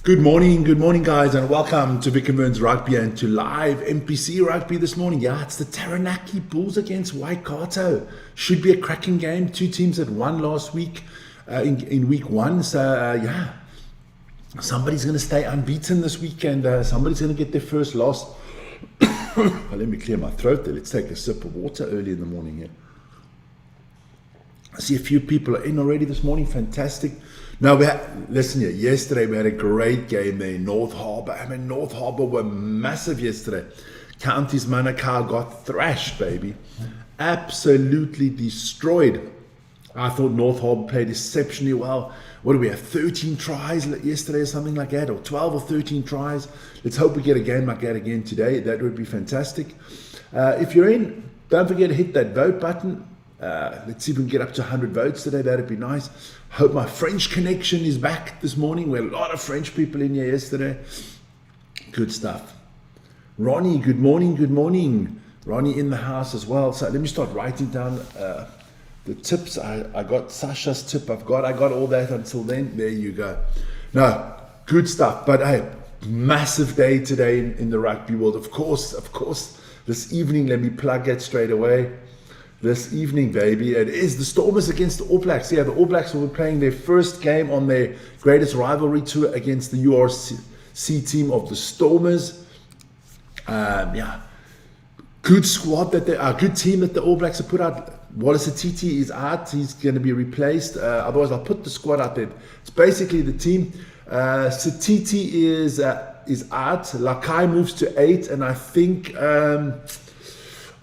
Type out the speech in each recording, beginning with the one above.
Good morning, guys, and welcome to Vic and Vern's Rugby and to live NPC Rugby this morning. Yeah, it's the Taranaki Bulls against Waikato. Should be a cracking game. Two teams that won last week in week one. So, yeah, somebody's going to stay unbeaten this weekend. Somebody's going to get their first loss. Well, let me clear my throat there. Let's take a sip of water early in the morning here. I see a few people are in already this morning. Fantastic. Now, listen here, yesterday we had a great game there in North Harbour. I mean, North Harbour were massive yesterday. Counties Manukau got thrashed, baby. Absolutely destroyed. I thought North Harbour played exceptionally well. What do we have, 13 tries yesterday or something like that, or 12 or 13 tries? Let's hope we get a game like that again today. That would be fantastic. If you're in, don't forget to hit that vote button. Let's see if we can get up to 100 votes today. That'd be nice. Hope my French connection is back this morning. We had a lot of French people in here yesterday. Good stuff. Ronnie, good morning, good morning. Ronnie in the house as well. So let me start writing down the tips. I got Sasha's tip. I got all that until then. There you go. No, good stuff. But hey, massive day today in the rugby world. Of course, this evening, let me plug it straight away. This evening, baby, it is the Stormers against the All Blacks. Yeah, the All Blacks will be playing their first game on their greatest rivalry tour against the URC team of the Stormers. Yeah, good squad good team that the All Blacks have put out. Wallace Atiti is out; he's going to be replaced. Otherwise, I'll put the squad out there. It's basically the team. Satiti is out. Lakai moves to 8, and I think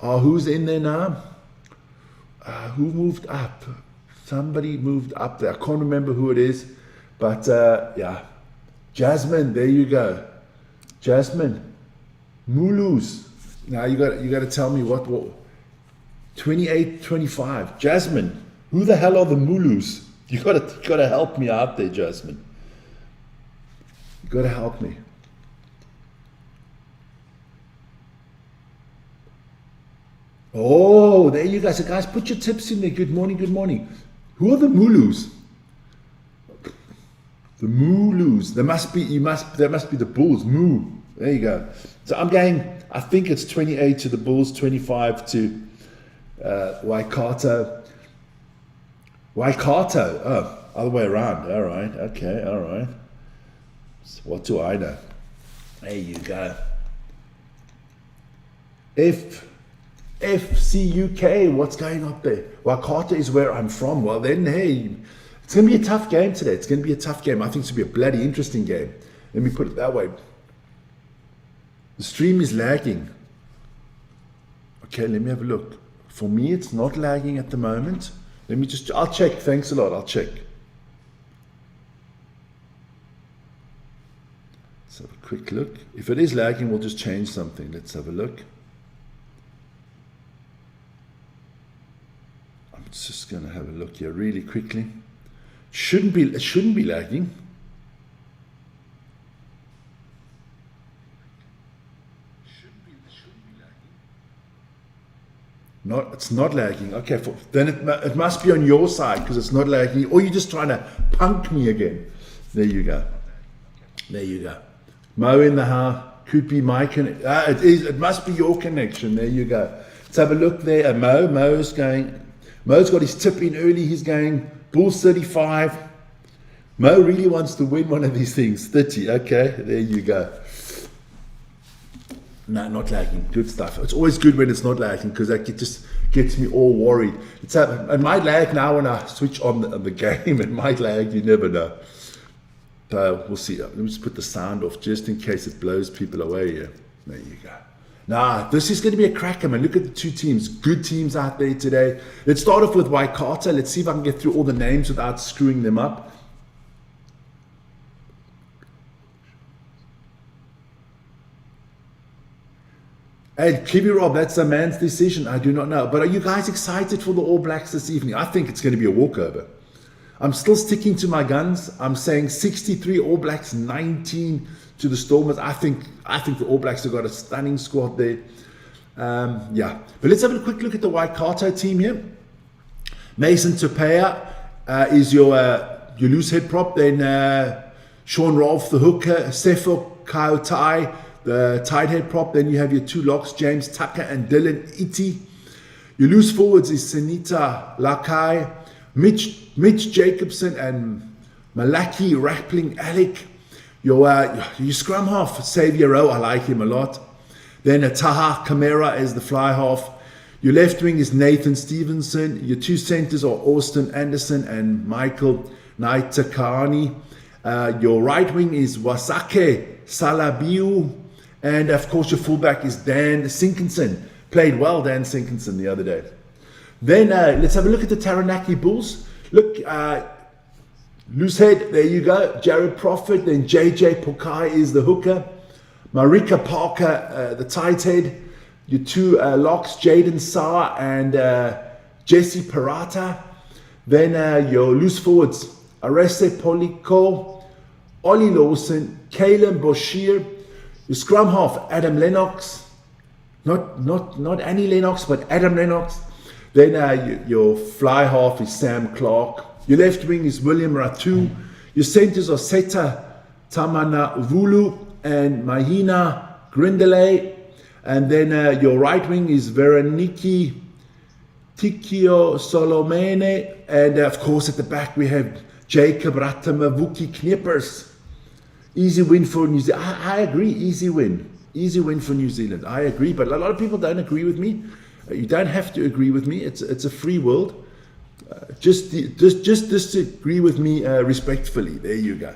who's in there now? Who moved up? Somebody moved up there. I can't remember who it is, but yeah, Jasmine. There you go, Jasmine Mulus. Now you got to tell me what 28, 25. Jasmine, who the hell are the Mulus? You got to help me out there, Jasmine. You got to help me. Oh, there you guys. So guys, put your tips in there. Good morning, good morning. Who are the Mulus? The Mulus. There must be the Bulls. Moo. There you go. So I'm going, I think it's 28 to the Bulls, 25 to Waikato. Waikato. Oh, other way around. All right. Okay. All right. So what do I know? There you go. FC UK, what's going up there? Waikato is where I'm from. Well then, hey, it's going to be a tough game today. It's going to be a tough game. I think it's going to be a bloody interesting game. Let me put it that way. The stream is lagging. Okay, let me have a look. For me, it's not lagging at the moment. I'll check. Thanks a lot. I'll check. Let's have a quick look. If it is lagging, we'll just change something. Let's have a look. Just going to have a look here really quickly. It shouldn't be lagging. No, it's not lagging. Okay, then it must be on your side because it's not lagging. Or you're just trying to punk me again. There you go. There you go. Mo in the house. Could be my connection. It is. It must be your connection. There you go. Let's have a look there. Mo's going. Mo's got his tip in early. He's going Bulls 35. Mo really wants to win one of these things. 30. Okay, there you go. No, not lagging. Good stuff. It's always good when it's not lagging because that just gets me all worried. It might lag now when I switch on the game. It might lag. You never know. We'll see. Let me just put the sound off just in case it blows people away here. There you go. Nah, this is going to be a cracker, man. Look at the two teams. Good teams out there today. Let's start off with Waikato. Let's see if I can get through all the names without screwing them up. Hey, Kiwi Rob, that's a man's decision. I do not know. But are you guys excited for the All Blacks this evening? I think it's going to be a walkover. I'm still sticking to my guns. I'm saying 63 All Blacks, 19 to the Stormers. I think the All Blacks have got a stunning squad there. Yeah, but let's have a quick look at the Waikato team here. Mason Tupea is your loose head prop. Then Sean Rolfe, the hooker, Sefo Kautai, the tight head prop. Then you have your two locks, James Tucker and Dylan Iti. Your loose forwards is Senita Lakai, Mitch Jacobson and Malaki Rappling Alec. Your scrum half, Xavier Rowe, I like him a lot. Then Taha Kamara is the fly half. Your left wing is Nathan Stevenson. Your two centers are Austin Anderson and Michael Naitakani. Your right wing is Wasake Salabiu. And of course your fullback is Dan Sinkinson. Played well, Dan Sinkinson, the other day. Then let's have a look at the Taranaki Bulls. Look, loose head, there you go. Jared Prophet, then JJ Pokai is the hooker. Marika Parker, the tight head. Your two locks, Jaden Saar and Jesse Parata. Then your loose forwards, Arese Poliko, Ollie Lawson, Kalen Bashir. Your scrum half, Adam Lennox. Not Annie Lennox, but Adam Lennox. Then your fly half is Sam Clark. Your left wing is William Ratu. Your centers are Seta Tamana Vulu and Mahina Grindele. And then your right wing is Veroniki Tikio Solomene. And of course at the back we have Jacob Ratamavuki Knippers. Easy win for New Zealand. I agree, easy win. Easy win for New Zealand. I agree, but a lot of people don't agree with me. You don't have to agree with me. It's a free world. Just disagree with me respectfully. There you go.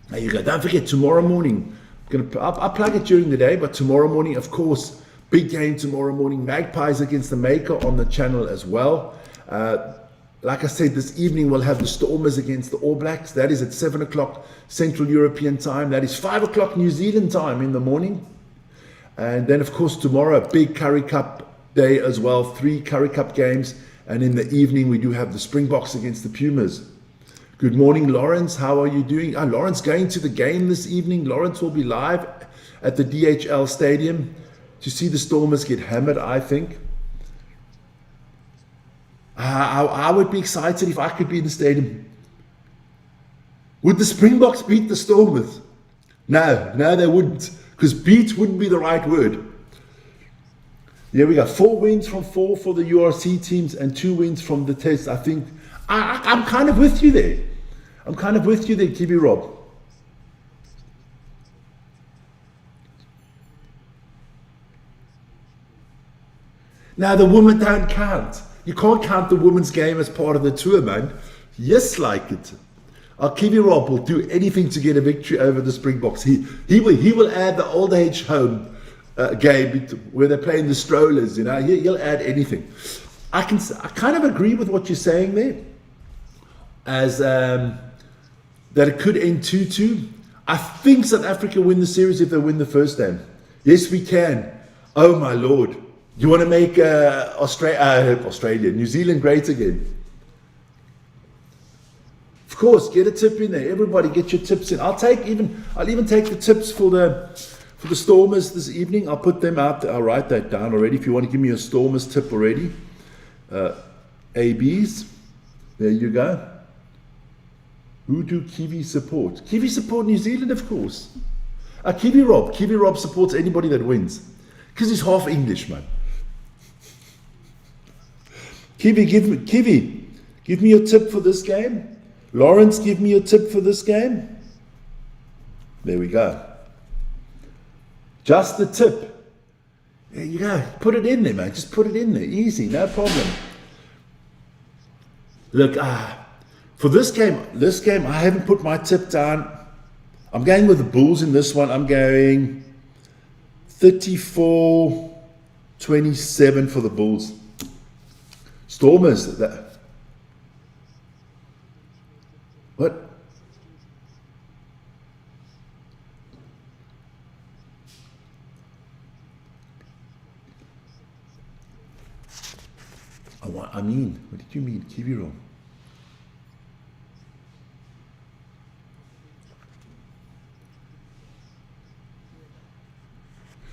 There you go. Don't forget, tomorrow morning, I'll plug it during the day, but tomorrow morning, of course, big game tomorrow morning. Magpies against the Maker on the channel as well. Like I said, this evening we'll have the Stormers against the All Blacks. That is at 7 o'clock Central European time. That is 5 o'clock New Zealand time in the morning. And then, of course, tomorrow, a big Curry Cup day as well. 3 Curry Cup games. And in the evening, we do have the Springboks against the Pumas. Good morning, Lawrence. How are you doing? Lawrence going to the game this evening. Lawrence will be live at the DHL Stadium to see the Stormers get hammered, I think. I would be excited if I could be in the stadium. Would the Springboks beat the Stormers? No, they wouldn't. Because beat wouldn't be the right word. There we go. 4 wins from 4 for the URC teams and 2 wins from the Test. I think I'm kind of with you there. I'm kind of with you there, Kibi Rob. Now the women don't count. You can't count the women's game as part of the tour, man. Yes, like it. Our Kiwi Rob will do anything to get a victory over the Springboks. He will add the old age home game where they're playing the strollers. You know, he'll add anything. I kind of agree with what you're saying there, as that it could end 2-2. I think South Africa win the series if they win the first game. Yes, we can. Oh my Lord. You want to make Australia, New Zealand great again? Of course, get a tip in there. Everybody, get your tips in. I'll even take the tips for the Stormers this evening. I'll put them out there. I'll write that down already. If you want to give me a Stormers tip already, ABs. There you go. Who do Kiwi support? Kiwi support New Zealand, of course. Kiwi Rob supports anybody that wins, because he's half English, man. Kiwi, give me your tip for this game. Lawrence, give me your tip for this game. There we go. Just the tip. There you go. Put it in there, man. Just put it in there. Easy, no problem. Look, for this game, I haven't put my tip down. I'm going with the Bulls in this one. I'm going 34-27 for the Bulls. Stormers. What? What did you mean? Kiwi Rob?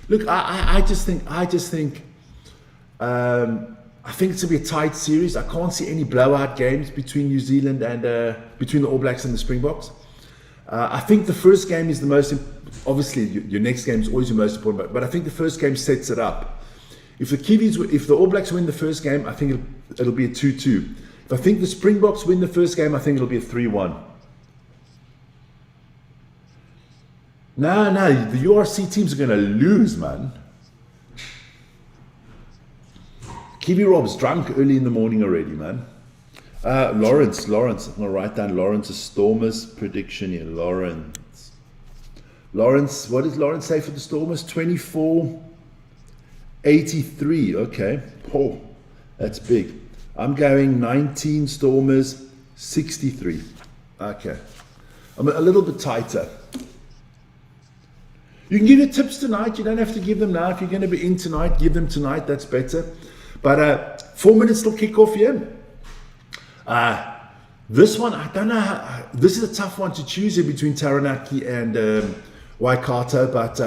Look, I just think it's gonna be a tight series. I can't see any blowout games between New Zealand and between the All Blacks and the Springboks. I think the first game is the most, obviously your next game is always your most important, but I think the first game sets it up. If the All Blacks win the first game, I think it'll be a 2-2. If I think the Springboks win the first game, I think it'll be a 3-1. No, the URC teams are going to lose, man. Kiwi Rob's drunk early in the morning already, man. Lawrence, I'm going to write down Lawrence's Stormers prediction here. Lawrence, what does Lawrence say for the Stormers? 24-83, okay. Oh, that's big. I'm going 19 Stormers, 63. Okay. I'm a little bit tighter. You can give your tips tonight. You don't have to give them now. If you're going to be in tonight, give them tonight. That's better. But 4 minutes till kickoff here. This one, I don't know. This is a tough one to choose here between Taranaki and Waikato. But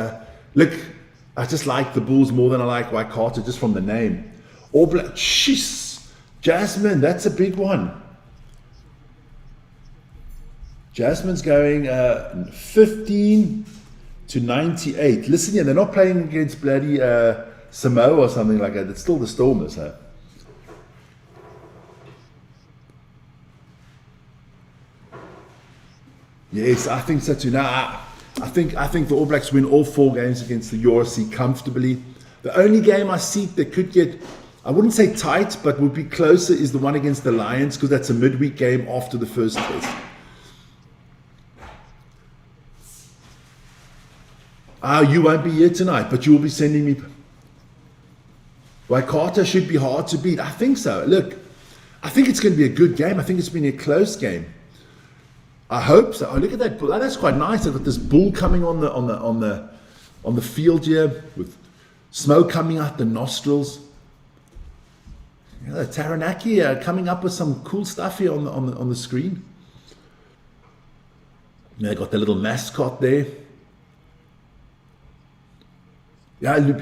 look, I just like the Bulls more than I like Waikato, just from the name. All Black. Jeez. Jasmine, that's a big one. Jasmine's going 15-98. Listen here, they're not playing against bloody Samoa or something like that. It's still the Stormers, huh? Yes, I think so too. Now, I think the All Blacks win all 4 games against the URC comfortably. The only game I see that could get, I wouldn't say tight, but would be closer is the one against the Lions, because that's a midweek game after the first test. You won't be here tonight, but you will be sending me. Waikato should be hard to beat. I think so. Look, I think it's going to be a good game. I think it's been a close game. I hope so. Oh, look at that bull. Oh, that's quite nice. I've got this bull coming on the field here with smoke coming out the nostrils. You know, Taranaki coming up with some cool stuff here on the screen. They got the little mascot there. Yeah, look,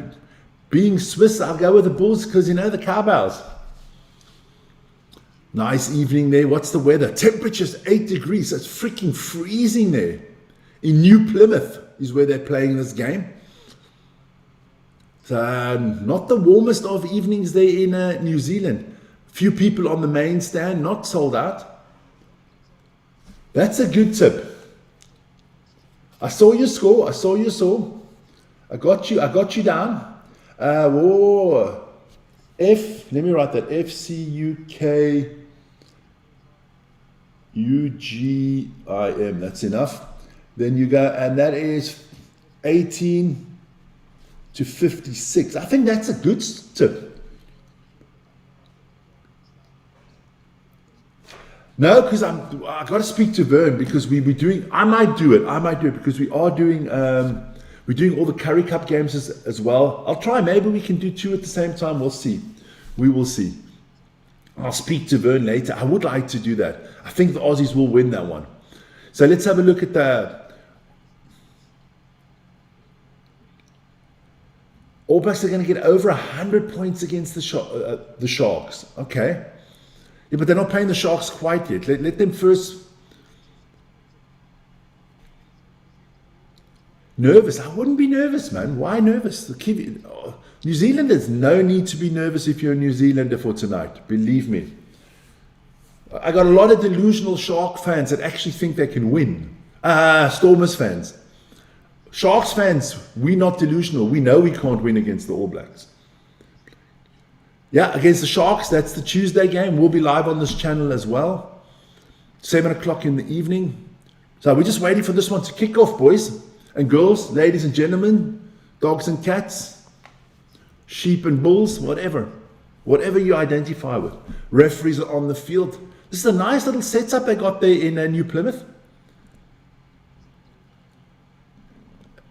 being Swiss, I'll go with the Bulls because, you know, the cowbells. Nice evening there. What's the weather? Temperature's 8 degrees. It's freaking freezing there. In New Plymouth is where they're playing this game. So, not the warmest of evenings there in New Zealand. Few people on the main stand, not sold out. That's a good tip. I saw your score. I got you down. Let me write that. FCUKUGIM. That's enough. Then you go, and that is 18-56. I think that's a good tip. No, because I got to speak to Vern because we're doing. I might do it because we are doing. We're doing all the Curry Cup games as well. I'll try. Maybe we can do 2 at the same time. We'll see. We will see. I'll speak to Vern later. I would like to do that. I think the Aussies will win that one. So let's have a look at the All Blacks are going to get over 100 points against the Sharks. Okay. Yeah, but they're not playing the Sharks quite yet. Let them first. Nervous? I wouldn't be nervous, man. Why nervous? New Zealanders, no need to be nervous if you're a New Zealander for tonight. Believe me. I got a lot of delusional Shark fans that actually think they can win. Stormers fans. Sharks fans, we're not delusional. We know we can't win against the All Blacks. Yeah, against the Sharks, that's the Tuesday game. We'll be live on this channel as well. 7 o'clock in the evening. So we're just waiting for this one to kick off, boys and girls, ladies and gentlemen, dogs and cats, sheep and bulls, whatever you identify with. Referees are on the field. This is a nice little setup they got there in New Plymouth.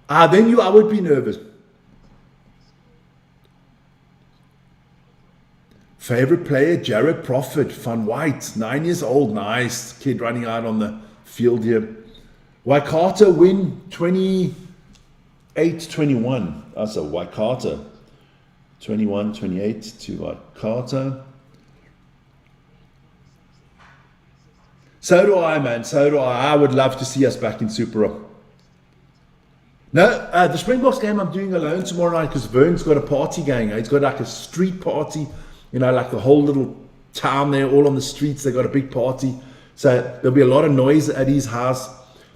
I would be nervous. Favorite player, Jared Prophet, Van White, 9 years old, nice kid running out on the field here. Waikato win 28-21. So Waikato 21-28 to Waikato. So do I, man. So do I. I would love to see us back in Super Rugby. No, the Springboks game I'm doing alone tomorrow night because Vern's got a party going. He's got like a street party, you know, like the whole little town there, all on the streets. They got a big party. So there'll be a lot of noise at his house.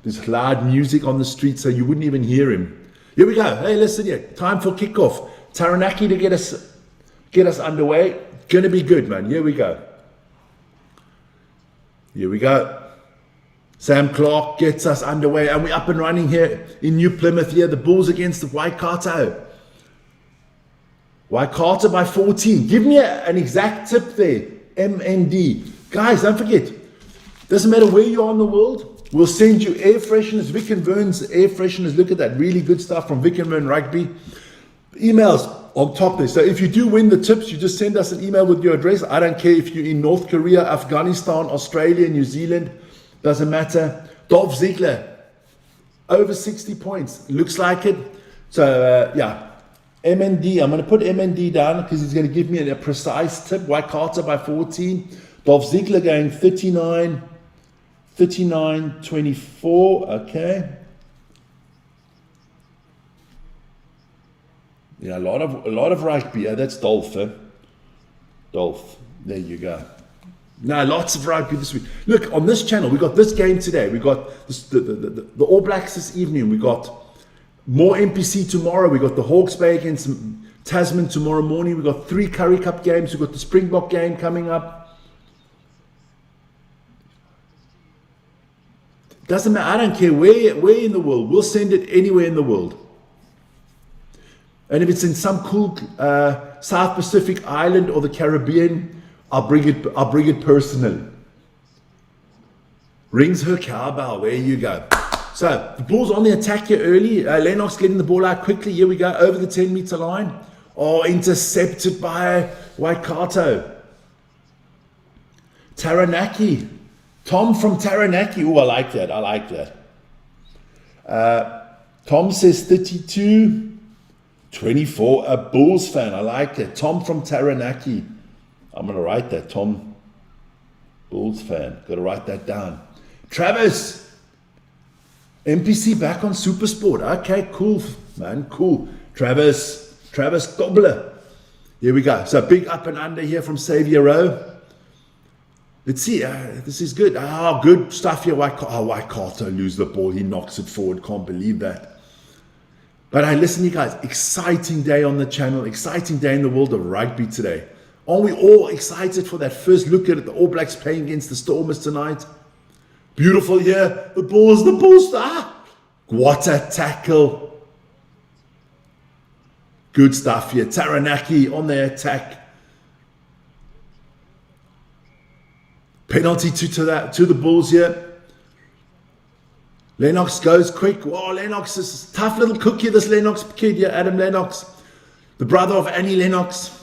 There's loud music on the street, so you wouldn't even hear him. Here we go. Hey, listen here. Time for kickoff. Taranaki to get us underway. Gonna be good, man. Here we go. Here we go. Sam Clark gets us underway, and we're up and running here in New Plymouth here. The Bulls against the Waikato. Waikato by 14. Give me an exact tip there. MND. Guys, don't forget. Doesn't matter where you are in the world. We'll send you air fresheners. Vic and Vern's air fresheners. Look at that. Really good stuff from Vic and Vern Rugby. Emails on top there. So if you do win the tips, you just send us an email with your address. I don't care if you're in North Korea, Afghanistan, Australia, New Zealand. Doesn't matter. Dolph Ziegler, over 60 points. Looks like it. So, yeah. MND. I'm going to put MND down because he's going to give me a precise tip. Waikato by 14. Dolph Ziegler going 39, 24. Okay. Yeah, a lot of rugby. Yeah, that's Dolph. Dolph. There you go. Now, lots of rugby this week. Look, on this channel, we got this game today. We got this, the All Blacks this evening. We got more NPC tomorrow. We got the Hawke's Bay against Tasman tomorrow morning. We got 3 Curry Cup games. We got the Springbok game coming up. Doesn't matter. I don't care where in the world. We'll send it anywhere in the world. And if it's in some cool South Pacific island or the Caribbean, I'll bring it personally. Rings her cowbell. There you go. So the Bulls on the attack here early. Lennox getting the ball out quickly. Here we go over the 10-meter line. Oh, intercepted by Waikato. Taranaki. Tom from Taranaki. Oh, I like that. I like that. Tom says 32, 24. A Bulls fan. I like that. Tom from Taranaki. I'm going to write that. Tom, Bulls fan. Got to write that down. Travis. NPC back on Supersport. Okay, cool, man. Cool. Travis Dobler. Here we go. So big up and under here from Xavier Rowe. Let's see. This is good. Good stuff here. Waikato lose the ball. He knocks it forward. Can't believe that. But hey, listen, you guys. Exciting day on the channel. Exciting day in the world of rugby today. Aren't we all excited for that first look at it? The All Blacks playing against the Stormers tonight. Beautiful here. The Bulls. What a tackle. Good stuff here. Taranaki on their attack. Penalty to the Bulls here. Lennox goes quick. Wow, Lennox is a tough little cookie, this Lennox kid here, Adam Lennox. The brother of Annie Lennox.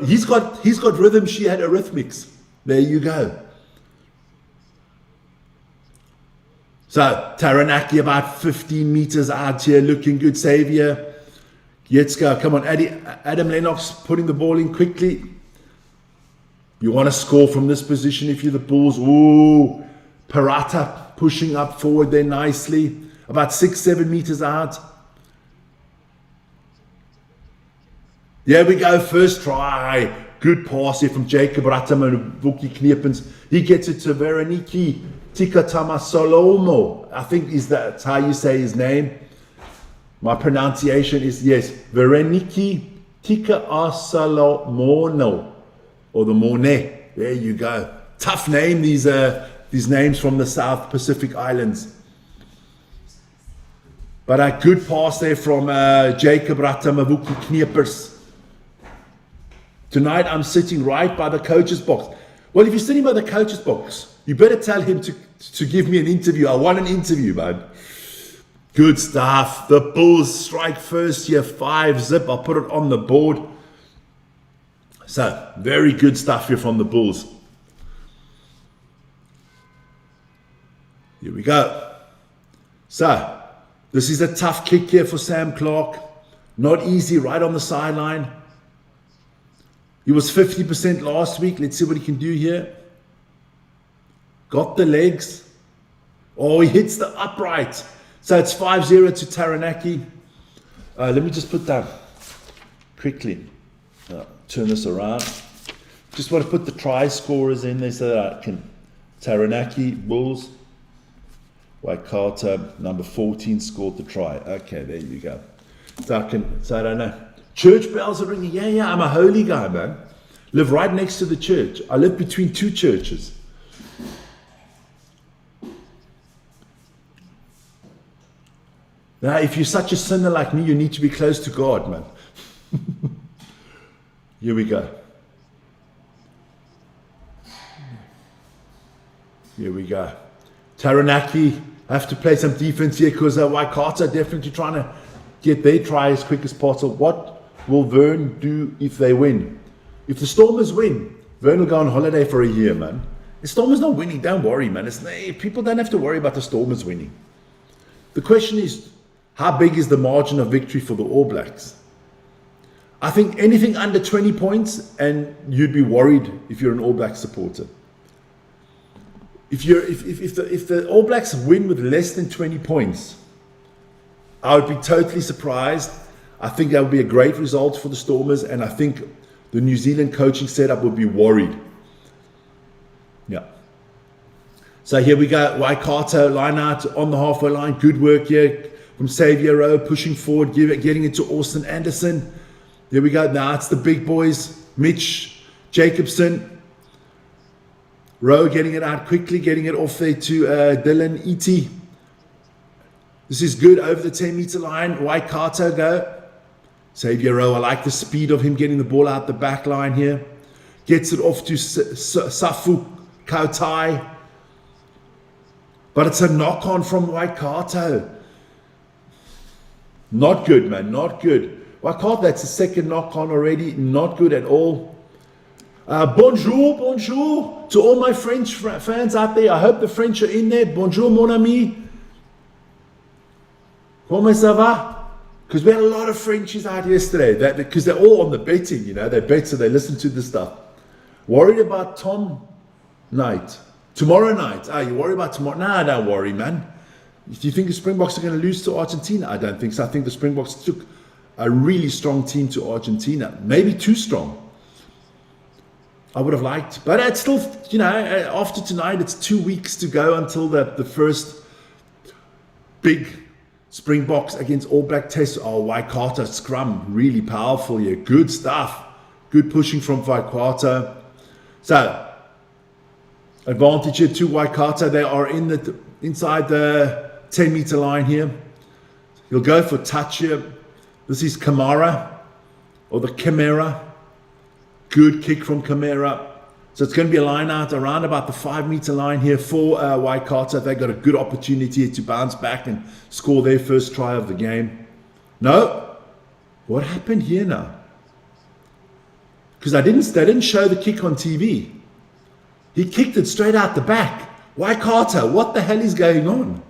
He's got rhythm, she had arrhythmics. There you go. So Taranaki about 15 meters out here, looking good. Xavier. Yetzka, come on, Adam Lennox putting the ball in quickly. You want to score from this position if you're the Bulls. Ooh, Parata pushing up forward there nicely. About 6-7 meters out. There we go, first try. Good pass here from Jacob Ratam and Vuki Kniepens. He gets it to Veroniki Tikatama Solomo. I think that's how you say his name. My pronunciation is, yes, Veroniki Tika Salomono. Or the Mornay. There you go. Tough name, these names from the South Pacific Islands. But a good pass there from Jacob Ratamavuki Kniepers. Tonight I'm sitting right by the coach's box. Well, if you're sitting by the coach's box, you better tell him to give me an interview. I want an interview, man. Good stuff. The Bulls strike first here, 5-0. I'll put it on the board. So, very good stuff here from the Bulls. Here we go. So, this is a tough kick here for Sam Clark. Not easy, right on the sideline. He was 50% last week. Let's see what he can do here. got the legs. Oh, he hits the upright. So it's 5-0 to Taranaki. Let me just put that quickly. Turn this around. Just want to put the try scorers in there so that I can. Taranaki Bulls. Waikato, number 14, scored the try. Okay, there you go. So I don't know. Church bells are ringing. Yeah, I'm a holy guy, man. Live right next to the church. I live between two churches. Now, if you're such a sinner like me, you need to be close to God, man. Here we go. Here we go. Taranaki have to play some defense here because Waikato are definitely trying to get their try as quick as possible. What will Vern do if they win? If the Stormers win, Vern will go on holiday for a year, man. The Stormers not winning, don't worry, man. People don't have to worry about the Stormers winning. The question is, how big is the margin of victory for the All Blacks? I think anything under 20 points and you'd be worried if you're an All Black supporter. If the All Blacks win with less than 20 points, I would be totally surprised. I think that would be a great result for the Stormers, and I think the New Zealand coaching setup would be worried. Yeah. So here we go. Waikato line out on the halfway line. Good work here from Xavier Rowe, pushing forward, getting it to Austin Anderson. There we go. Now it's the big boys. Mitch Jacobson. Rowe getting it out quickly, getting it off there to Dylan Iti. This is good over the 10-meter line. Waikato go. Xavier Rowe, I like the speed of him getting the ball out the back line here. Gets it off to Safu Kautai. But it's a knock-on from Waikato. Not good, man, not good. Waikato, that's the second knock-on already. Not good at all. Bonjour to all my French fans out there. I hope the French are in there. Bonjour, mon ami. Comment ça va? Because we had a lot of Frenchies out yesterday. Because they're all on the betting, you know. They bet, so they listen to the stuff. Worried about Tom night. Tomorrow night. You worried about tomorrow? Nah, don't worry, man. Do you think the Springboks are going to lose to Argentina? I don't think so. I think the Springboks took a really strong team to Argentina. Maybe too strong. I would have liked, but it's still, you know, after tonight, it's 2 weeks to go until the first big Springboks against All Black test. Oh, Waikato scrum, really powerful here. Good stuff. Good pushing from Waikato. So, advantage here to Waikato. They are inside the 10-meter line here. He'll go for touch here. This is Kamara, or the Chimera. Good kick from Kamara. So it's going to be a line out around about the 5-meter line here for Waikato. They got a good opportunity to bounce back and score their first try of the game. No. What happened here now? Because they didn't show the kick on TV. He kicked it straight out the back. Waikato, what the hell is going on?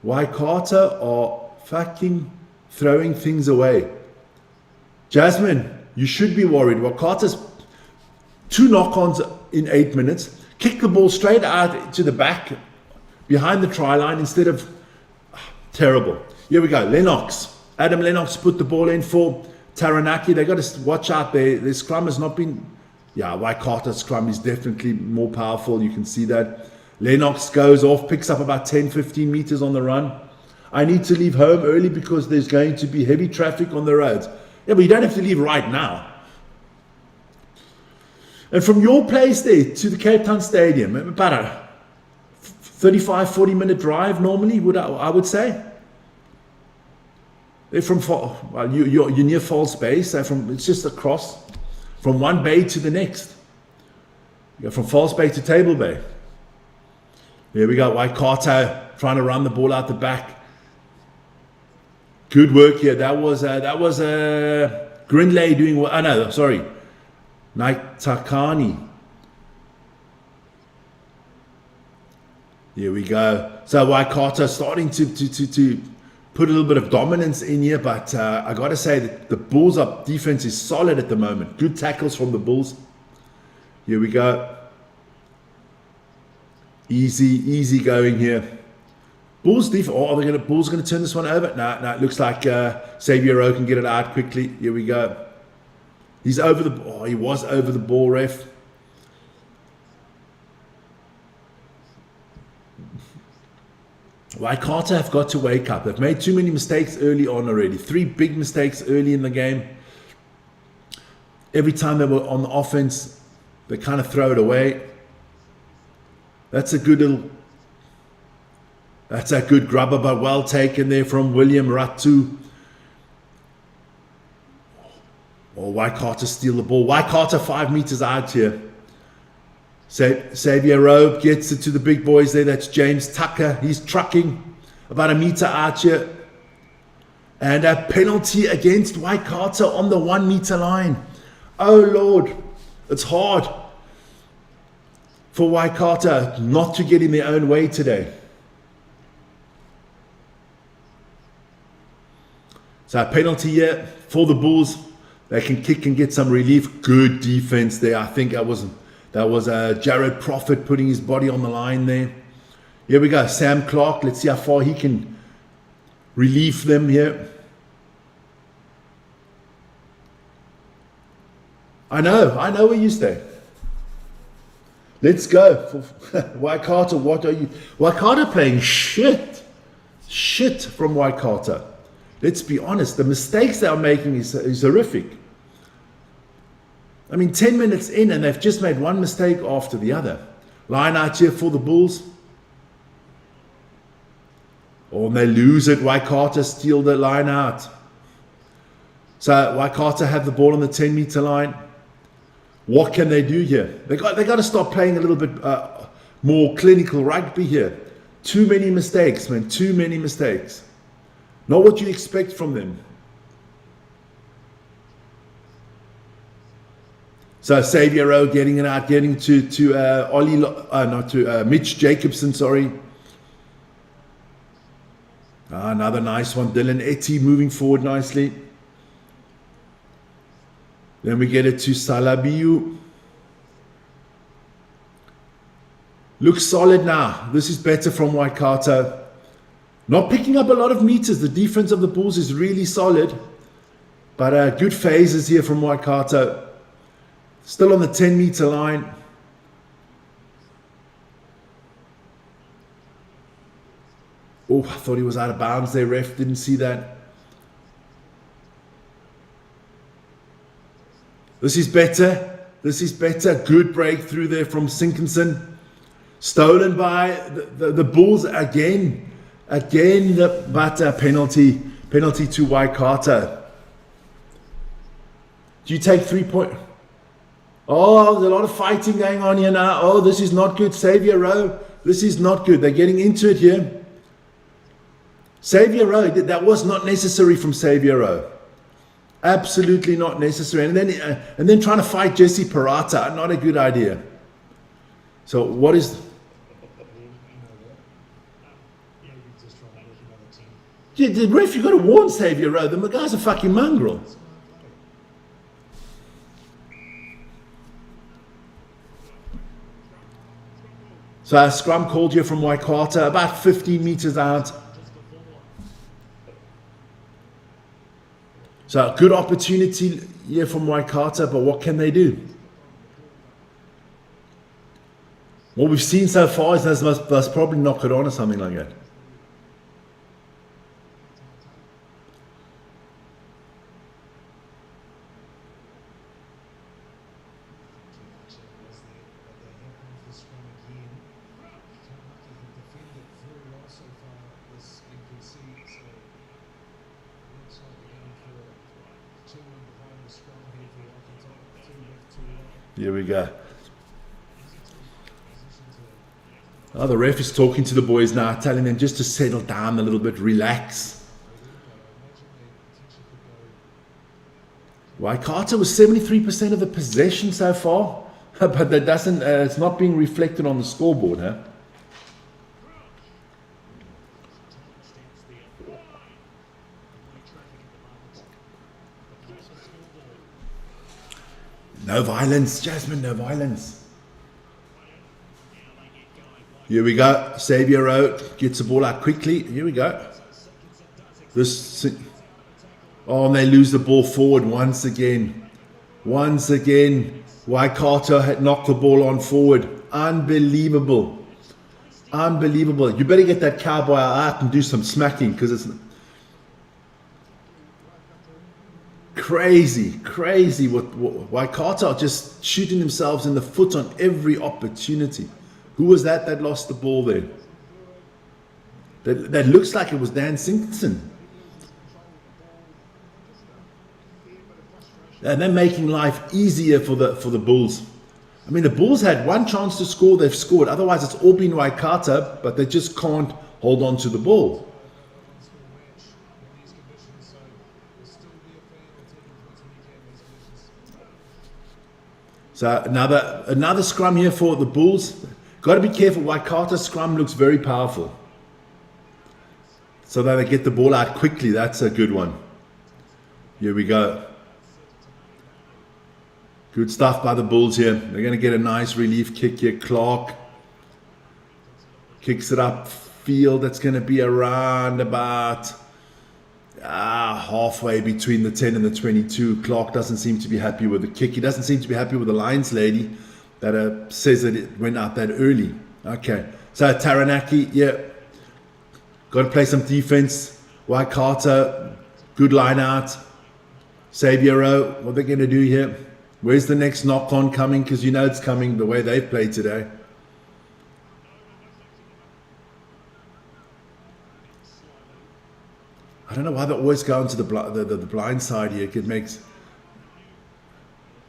Waikato are fucking throwing things away. Jasmine, you should be worried. Waikato's 2 knock-ons in 8 minutes. Kick the ball straight out to the back behind the try line instead of... terrible. Here we go. Lennox. Adam Lennox put the ball in for Taranaki. They got to watch out. Their scrum has not been... Yeah, Waikato's scrum is definitely more powerful. You can see that. Lennox goes off, picks up about 10-15 meters on the run. I need to leave home early because there's going to be heavy traffic on the roads. Yeah, but you don't have to leave right now. And from your place there to the Cape Town Stadium, about a 35-40 minute drive normally, I would say. They're from, well, you're near False Bay, so it's just across from one bay to the next. You go from False Bay to Table Bay. There we go, Waikato trying to run the ball out the back. Good work here. That was Grindlay doing well. Oh no, sorry. Naitakani. Here we go. So Waikato starting to put a little bit of dominance in here, but I got to say that the Bulls' defense is solid at the moment. Good tackles from the Bulls. Here we go. Easy going here. Bulls are they Bulls going to turn this one over? No, it looks like Xavier Rowe can get it out quickly. Here we go. He's over he was over the ball, ref. Waikato have got to wake up. They've made too many mistakes early on already. 3 big mistakes early in the game. Every time they were on the offense, they kind of throw it away. That's a good grubber, but well taken there from William Ratu. Oh, Waikato steal the ball. Waikato 5 meters out here. Xavier Rowe gets it to the big boys there. That's James Tucker. He's trucking about a meter out here. And a penalty against Waikato on the 1 meter line. Oh, Lord. It's hard for Waikato not to get in their own way today. So a penalty here for the Bulls. They can kick and get some relief. Good defense there. I think that was Jared Prophet putting his body on the line there. Here we go. Sam Clark. Let's see how far he can relieve them here. I know where you stay. Let's go. Waikato, what are you? Waikato playing shit from Waikato. Let's be honest. The mistakes they are making is horrific. I mean, 10 minutes in and they've just made one mistake after the other. Line out here for the Bulls. Oh, and they lose it. Waikato steal the line out. So Waikato have the ball on the 10 meter line. What can they do here? They got to start playing a little bit more clinical rugby here. Too many mistakes, man. Too many mistakes. Not what you expect from them. So Xavier Rowe getting it out, getting to Mitch Jacobson, sorry. Another nice one. Dylan Etty moving forward nicely. Then we get it to Salabiu. Looks solid now. This is better from Waikato. Not picking up a lot of meters. The defense of the Bulls is really solid. But good phases here from Waikato. Still on the 10 meter line. Oh, I thought he was out of bounds there, ref. Didn't see that. This is better. This is better. Good breakthrough there from Sinkinson. Stolen by the Bulls again. Again, but penalty to Waikato. Do you take 3 points? Oh, there's a lot of fighting going on here now. Oh, this is not good. Xavier Rowe, this is not good. They're getting into it here. Xavier Rowe, that was not necessary from Xavier Rowe. Absolutely not necessary. And then trying to fight Jesse Parata, not a good idea. So what is... Yeah, the ref, you've got to warn Xavier Rowe. The guy's a fucking mongrel. So a scrum called here from Waikato, about 15 meters out. So a good opportunity here from Waikato, but what can they do? What we've seen so far is they'll probably knock it on or something like that. Here we go. Oh, the ref is talking to the boys now, telling them just to settle down a little bit, relax. Waikato was 73% of the possession so far, but that doesn't. It's not being reflected on the scoreboard, huh? No violence, Jasmine, no violence. Here we go. Xavier Rowe gets the ball out quickly. Here we go. Oh, and they lose the ball forward once again. Once again, Waikato had knocked the ball on forward. Unbelievable. Unbelievable. You better get that cowboy out and do some smacking, because it's crazy, crazy. What Waikato are just shooting themselves in the foot on every opportunity. Who was that lost the ball there? That looks like it was Dan Simpson. And they're making life easier for the Bulls. I mean, the Bulls had one chance to score, they've scored. Otherwise, it's all been Waikato, but they just can't hold on to the ball. So another scrum here for the Bulls. Got to be careful. Waikato's scrum looks very powerful. So that they get the ball out quickly. That's a good one. Here we go. Good stuff by the Bulls here. They're going to get a nice relief kick here. Clark kicks it up field. That's going to be around about halfway between the 10 and the 22. Clark doesn't seem to be happy with the kick. He doesn't seem to be happy with the Lions lady that says that it went out that early. Okay, so Taranaki, yeah, got to play some defense. Waikato, good line out. Xavier Rowe, what are they going to do here? Where's the next knock-on coming? Because you know it's coming the way they've played today. I don't know why they always go into the blind side here. It makes...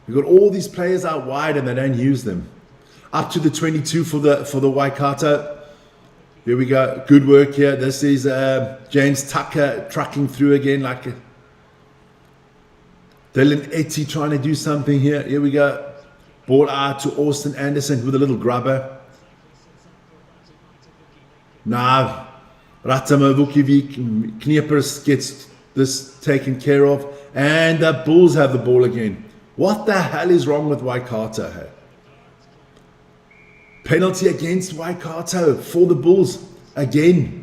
You've got all these players out wide and they don't use them. Up to the 22 for the Waikato. Here we go. Good work here. This is James Tucker trucking through again like a... Dylan Etty trying to do something here. Here we go. Ball out to Austin Anderson with a little grubber. Now, Ratamavukivi Kniepers gets this taken care of. And the Bulls have the ball again. What the hell is wrong with Waikato? Hey? Penalty against Waikato for the Bulls again.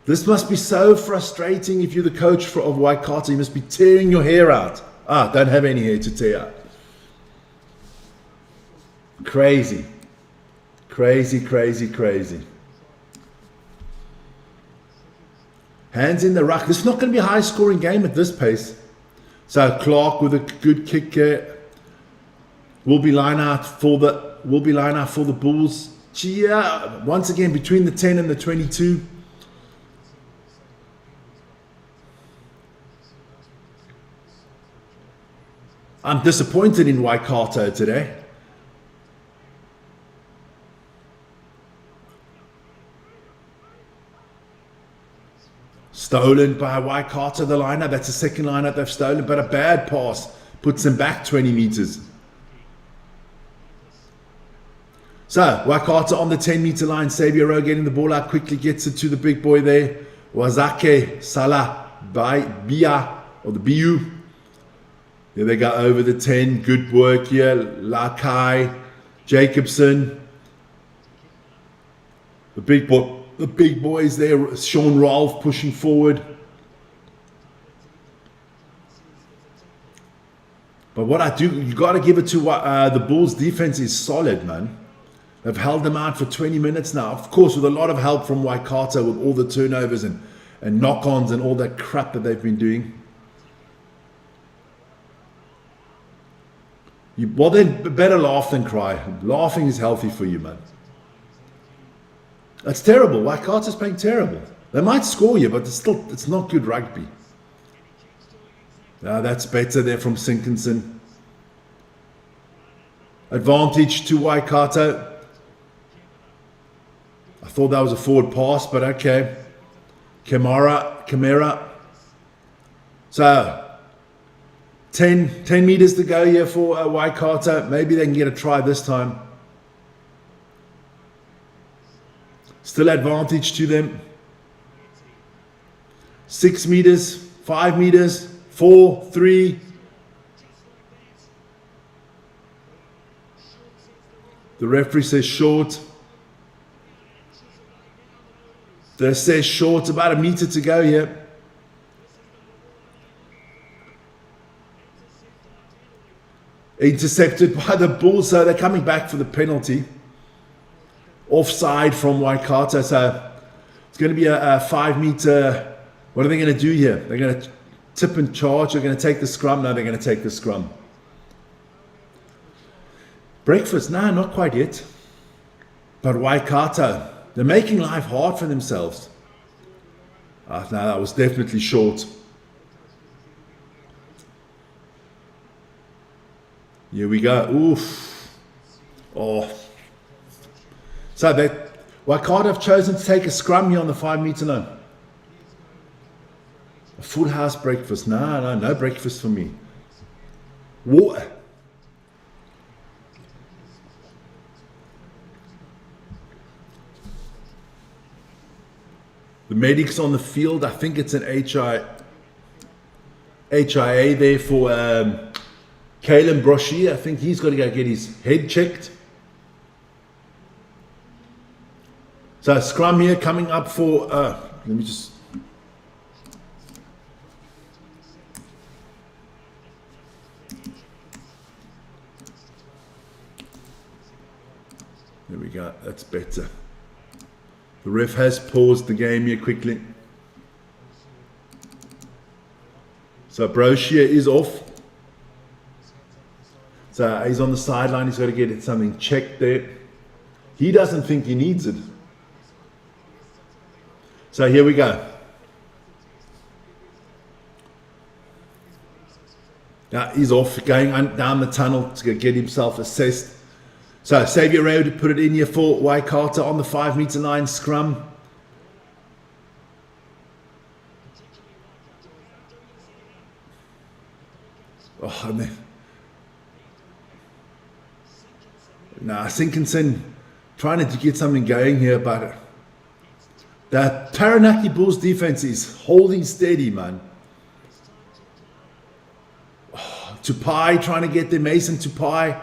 This must be so frustrating if you're the coach of Waikato. You must be tearing your hair out. Don't have any hair to tear out. Crazy. Crazy, crazy, crazy. Hands in the ruck. This is not going to be a high-scoring game at this pace. So Clark with a good kick here. Will be line out for the Bulls. Yeah, once again between the 10 and the 22. I'm disappointed in Waikato today. Stolen by Waikato, the lineup. That's the second lineup they've stolen, but a bad pass puts them back 20 meters. So, Waikato on the 10-meter line. Xavier Rowe getting the ball out quickly, gets it to the big boy there. Wazake Salah by Bia, or the Biu. There they go over the 10. Good work here. Lakai, Jacobson. The big boys there. Sean Rolfe pushing forward. But what you got to give it to the Bulls' defense is solid, man. They've held them out for 20 minutes now. Of course, with a lot of help from Waikato with all the turnovers and knock-ons and all that crap that they've been doing. Well, then better laugh than cry. Laughing is healthy for you, man. That's terrible. Waikato's playing terrible. They might score you, but it's not good rugby. That's better there from Sinkinson. Advantage to Waikato. I thought that was a forward pass, but okay. Camara. So, 10 meters to go here for Waikato. Maybe they can get a try this time. Still advantage to them. 6 meters, 5 meters, 4, 3. The referee says short. This says short, about a meter to go here. Intercepted by the Bulls, so they're coming back for the penalty. Offside from Waikato, so it's going to be a 5 meter. What are they going to do here? They're going to tip and charge. They're going to take the scrum. No, they're going to take the scrum. Breakfast? No, not quite yet. But Waikato, they're making life hard for themselves. No, that was definitely short. Here we go. Oof. Oh. So Waikato have chosen to take a scrum here on the 5 meter line. A full house breakfast. No breakfast for me. Water. The medics on the field, I think it's an HIA there for Kalen Brochy. I think he's got to go get his head checked. So scrum here coming up for, let me just, there we go, that's better. The ref has paused the game here quickly. So Brochy is off. So he's on the sideline, he's got to get something checked there. He doesn't think he needs it. So here we go. Now he's off, going down the tunnel to get himself assessed. So Xavier Ray to put it in here for Waikato on the 5 meter line scrum. Oh, and then, Sinkinson trying to get something going here, but the Taranaki Bulls defense is holding steady, man. Oh, Tupai trying to get there, Mason Tupai.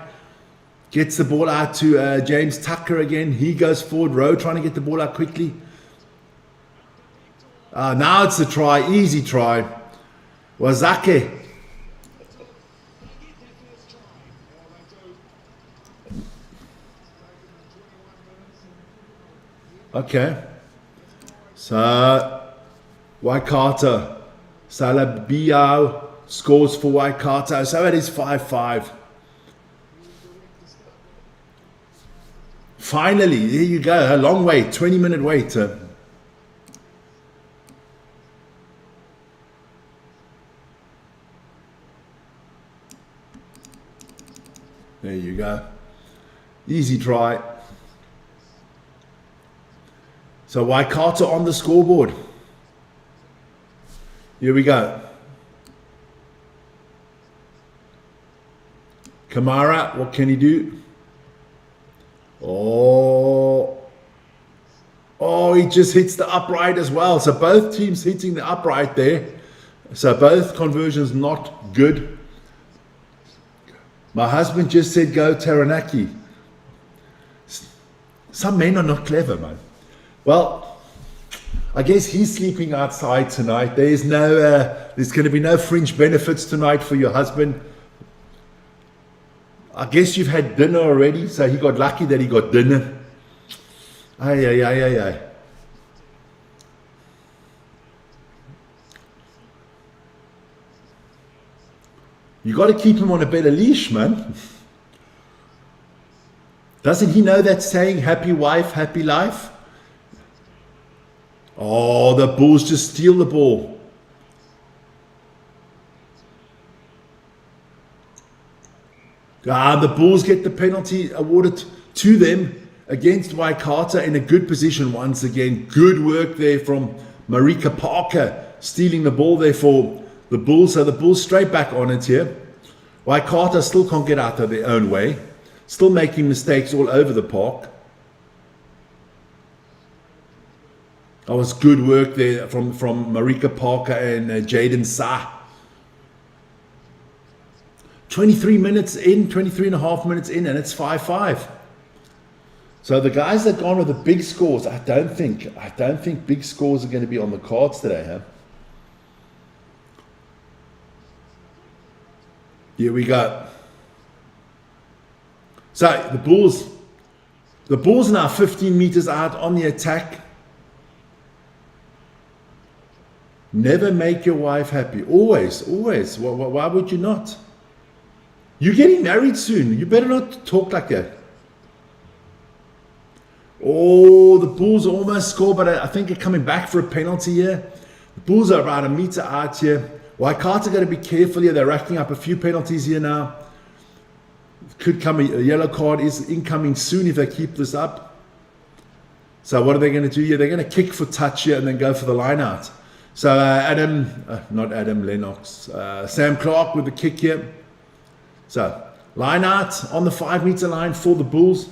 Gets the ball out to James Tucker again. He goes forward. Rowe trying to get the ball out quickly. Now it's a try. Easy try. Wazake. Okay. So, Waikato. Salabiao scores for Waikato. So it is 5-5. Finally, there you go. A long wait, 20-minute wait. There you go. Easy try. So Waikato on the scoreboard. Here we go. Kamara, what can he do? Oh, he just hits the upright as well. So both teams hitting the upright there. So both conversions not good. My husband just said go Taranaki. Some men are not clever, man. Well, I guess he's sleeping outside tonight. There's going to be no fringe benefits tonight for your husband. I guess you've had dinner already, so he got lucky that he got dinner. Ay. You got to keep him on a better leash, man. Doesn't he know that saying, happy wife, happy life? Oh, the Bulls just steal the ball. The Bulls get the penalty awarded to them against Waikato in a good position once again. Good work there from Marika Parker, stealing the ball there for the Bulls. So the Bulls straight back on it here. Waikato still can't get out of their own way. Still making mistakes all over the park. That was good work there from Marika Parker and Jaden Sa. 23 minutes in, 23 and a half minutes in, and it's 5-5. So the guys that gone with the big scores, I don't think big scores are going to be on the cards today, huh? Here we go. So the Bulls now 15 meters out on the attack. Never make your wife happy. Always. Why would you not? You're getting married soon. You better not talk like that. Oh, the Bulls almost score, but I think they're coming back for a penalty here. The Bulls are about a meter out here. Waikato got to be careful here. They're racking up a few penalties here now. Could come a yellow card is incoming soon if they keep this up. So what are they going to do here? They're going to kick for touch here and then go for the line out. So Sam Clark with the kick here. So line out on the 5 meter line for the Bulls.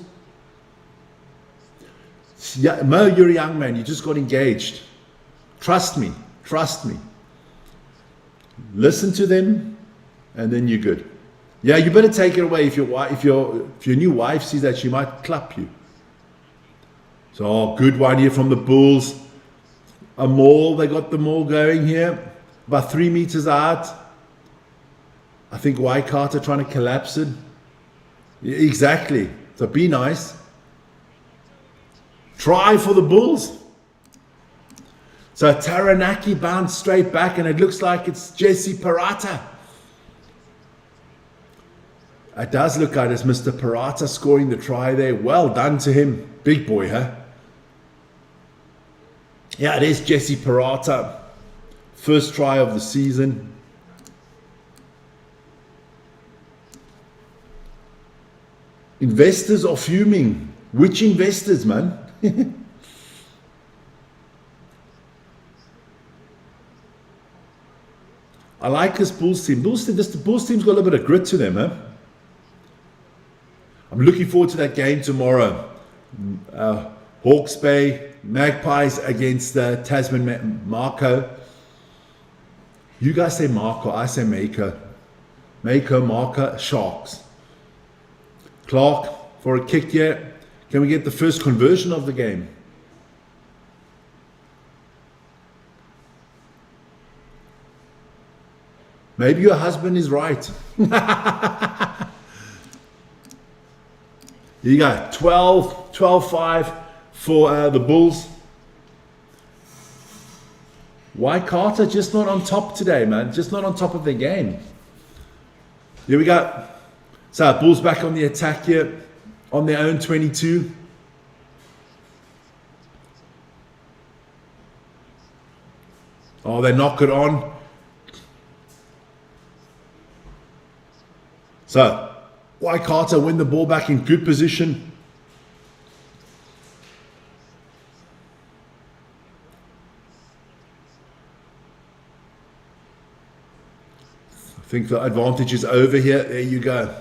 Yeah, Mo, you're a young man. You just got engaged. Trust me. Listen to them, and then you're good. Yeah, you better take it away if your new wife sees that, she might clap you. So good one here from the Bulls. A maul, they got the maul going here. About 3 meters out. I think Waikato trying to collapse it. Yeah, exactly. So be nice. Try for the Bulls. So Taranaki bounced straight back, and it looks like it's Jesse Parata. It does look like it's Mr. Parata scoring the try there. Well done to him. Big boy, huh? Yeah, it is Jesse Parata. First try of the season. Investors are fuming. Which investors, man? I like this Bulls team. The Bulls team's got a little bit of grit to them, huh? I'm looking forward to that game tomorrow. Hawke's Bay, Magpies against Tasman Marco. You guys say Marco, I say Mako. Mako, Marco, Sharks. Clark for a kick here. Can we get the first conversion of the game? Maybe your husband is right. Here you go, 12-5 for the Bulls. Waikato just not on top today, man. Just not on top of their game. Here we go. So Bulls back on the attack here, on their own 22. Oh, they knock it on. So Waikato win the ball back in good position. I think the advantage is over here. There you go.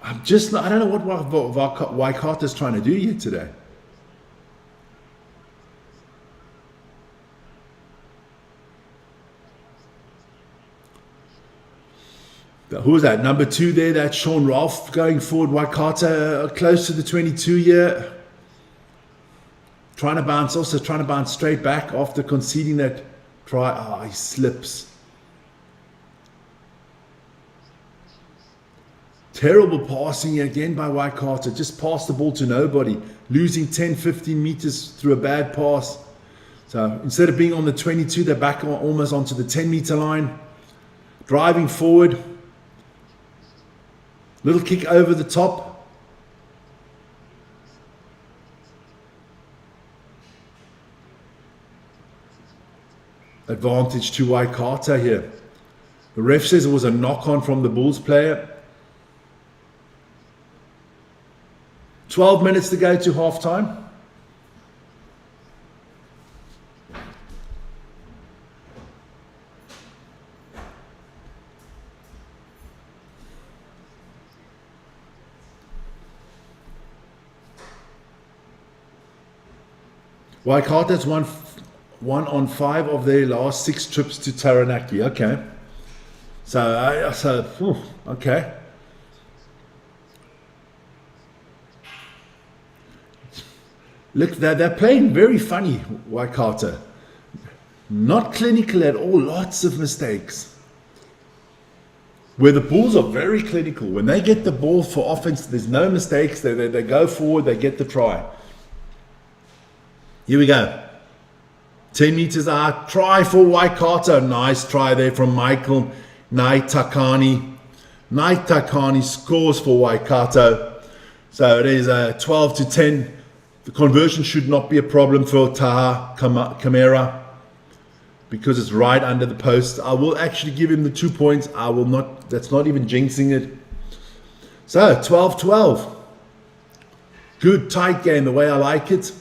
I don't know what Waikato is trying to do here today. Who was that? Number 2 there, that's Sean Rolfe going forward. Waikato close to the 22 here. Trying to bounce straight back after conceding that try. Ah, he slips. Terrible passing again by Waikato. Just passed the ball to nobody. Losing 10, 15 meters through a bad pass. So instead of being on the 22, they're back almost onto the 10 meter line. Driving forward. Little kick over the top. Advantage to Waikato here. The ref says it was a knock-on from the Bulls player. 12 minutes to go to half-time. Waikato's won 1 on 5 of their last 6 trips to Taranaki. Okay. Okay. Look, they're playing very funny, Waikato. Not clinical at all, lots of mistakes. Where the Bulls are very clinical. When they get the ball for offense, there's no mistakes. They go forward, they get the try. Here we go. 10 meters out, try for Waikato. Nice try there from Michael Naitakani. Naitakani scores for Waikato. So it is 12 to 10. The conversion should not be a problem for Taha Kamera because it's right under the post. I will actually give him the 2 points. I will not, that's not even jinxing it. So 12-12. Good tight game, the way I like it.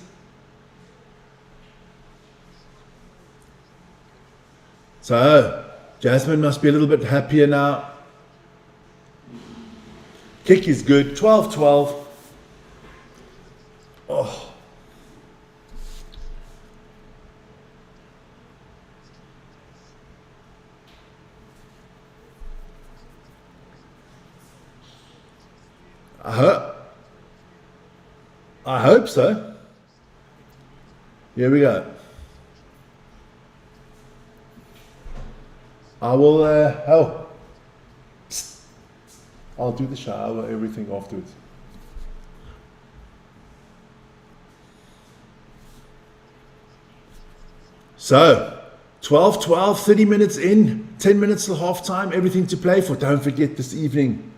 So Jasmine must be a little bit happier now. Kick is good. 12-12. Oh. I hope so. Here we go. I will, I'll do the shower, everything afterwards. So, 12-12, 30 minutes in, 10 minutes till half time, everything to play for. Don't forget this evening.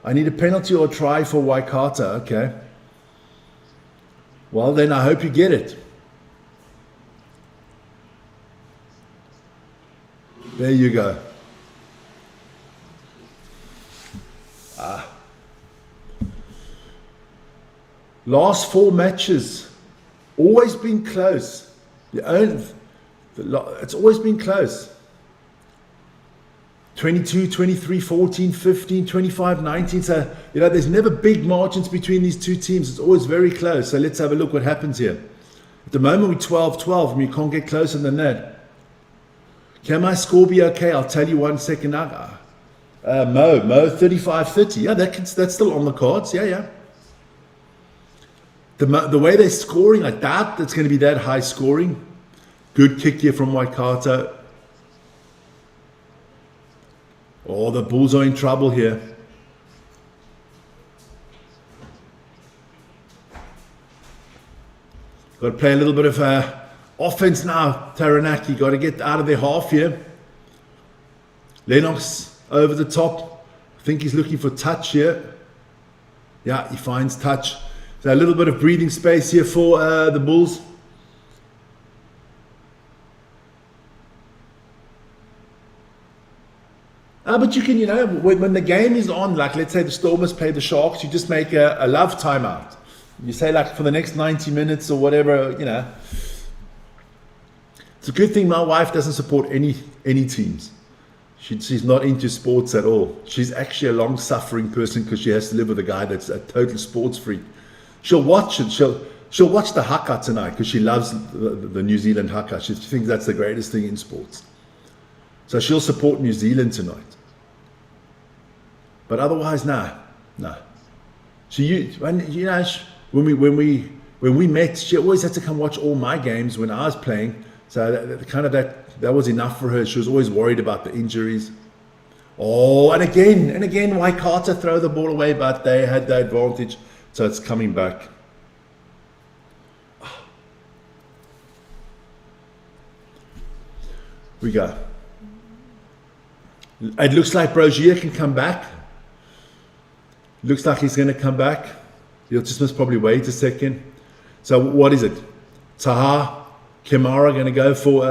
I need a penalty or a try for Waikato, okay. Well, then I hope you get it. There you go. Last 4 matches, always been close. It's always been close. 22, 23, 14, 15, 25, 19. So, there's never big margins between these two teams. It's always very close. So let's have a look what happens here. At the moment, we're 12-12, and you can't get closer than that. Can my score be okay? I'll tell you 1 second. Mo 35-30. Yeah, that's still on the cards. Yeah. The way they're scoring, I doubt that's going to be that high scoring. Good kick here from Waikato. Oh, the Bulls are in trouble here. Got to play a little bit of offense now, Taranaki. Got to get out of their half here. Lennox over the top. I think he's looking for touch here. Yeah, he finds touch. So a little bit of breathing space here for the Bulls. But you can, when the game is on, like let's say the Stormers play the Sharks, you just make a love timeout. You say like for the next 90 minutes or whatever, It's a good thing my wife doesn't support any teams. She's not into sports at all. She's actually a long-suffering person because she has to live with a guy that's a total sports freak. She'll watch it. She'll watch the haka tonight because she loves the New Zealand haka. She thinks that's the greatest thing in sports. So she'll support New Zealand tonight. But otherwise, no. When we met, she always had to come watch all my games when I was playing. So that was enough for her. She was always worried about the injuries. Oh, and again, Waikato throw the ball away, but they had the advantage. So it's coming back. We go. It looks like Brozier can come back. Looks like he's going to come back. He'll just must probably wait a second. So what is it? Taha Kimara going to go for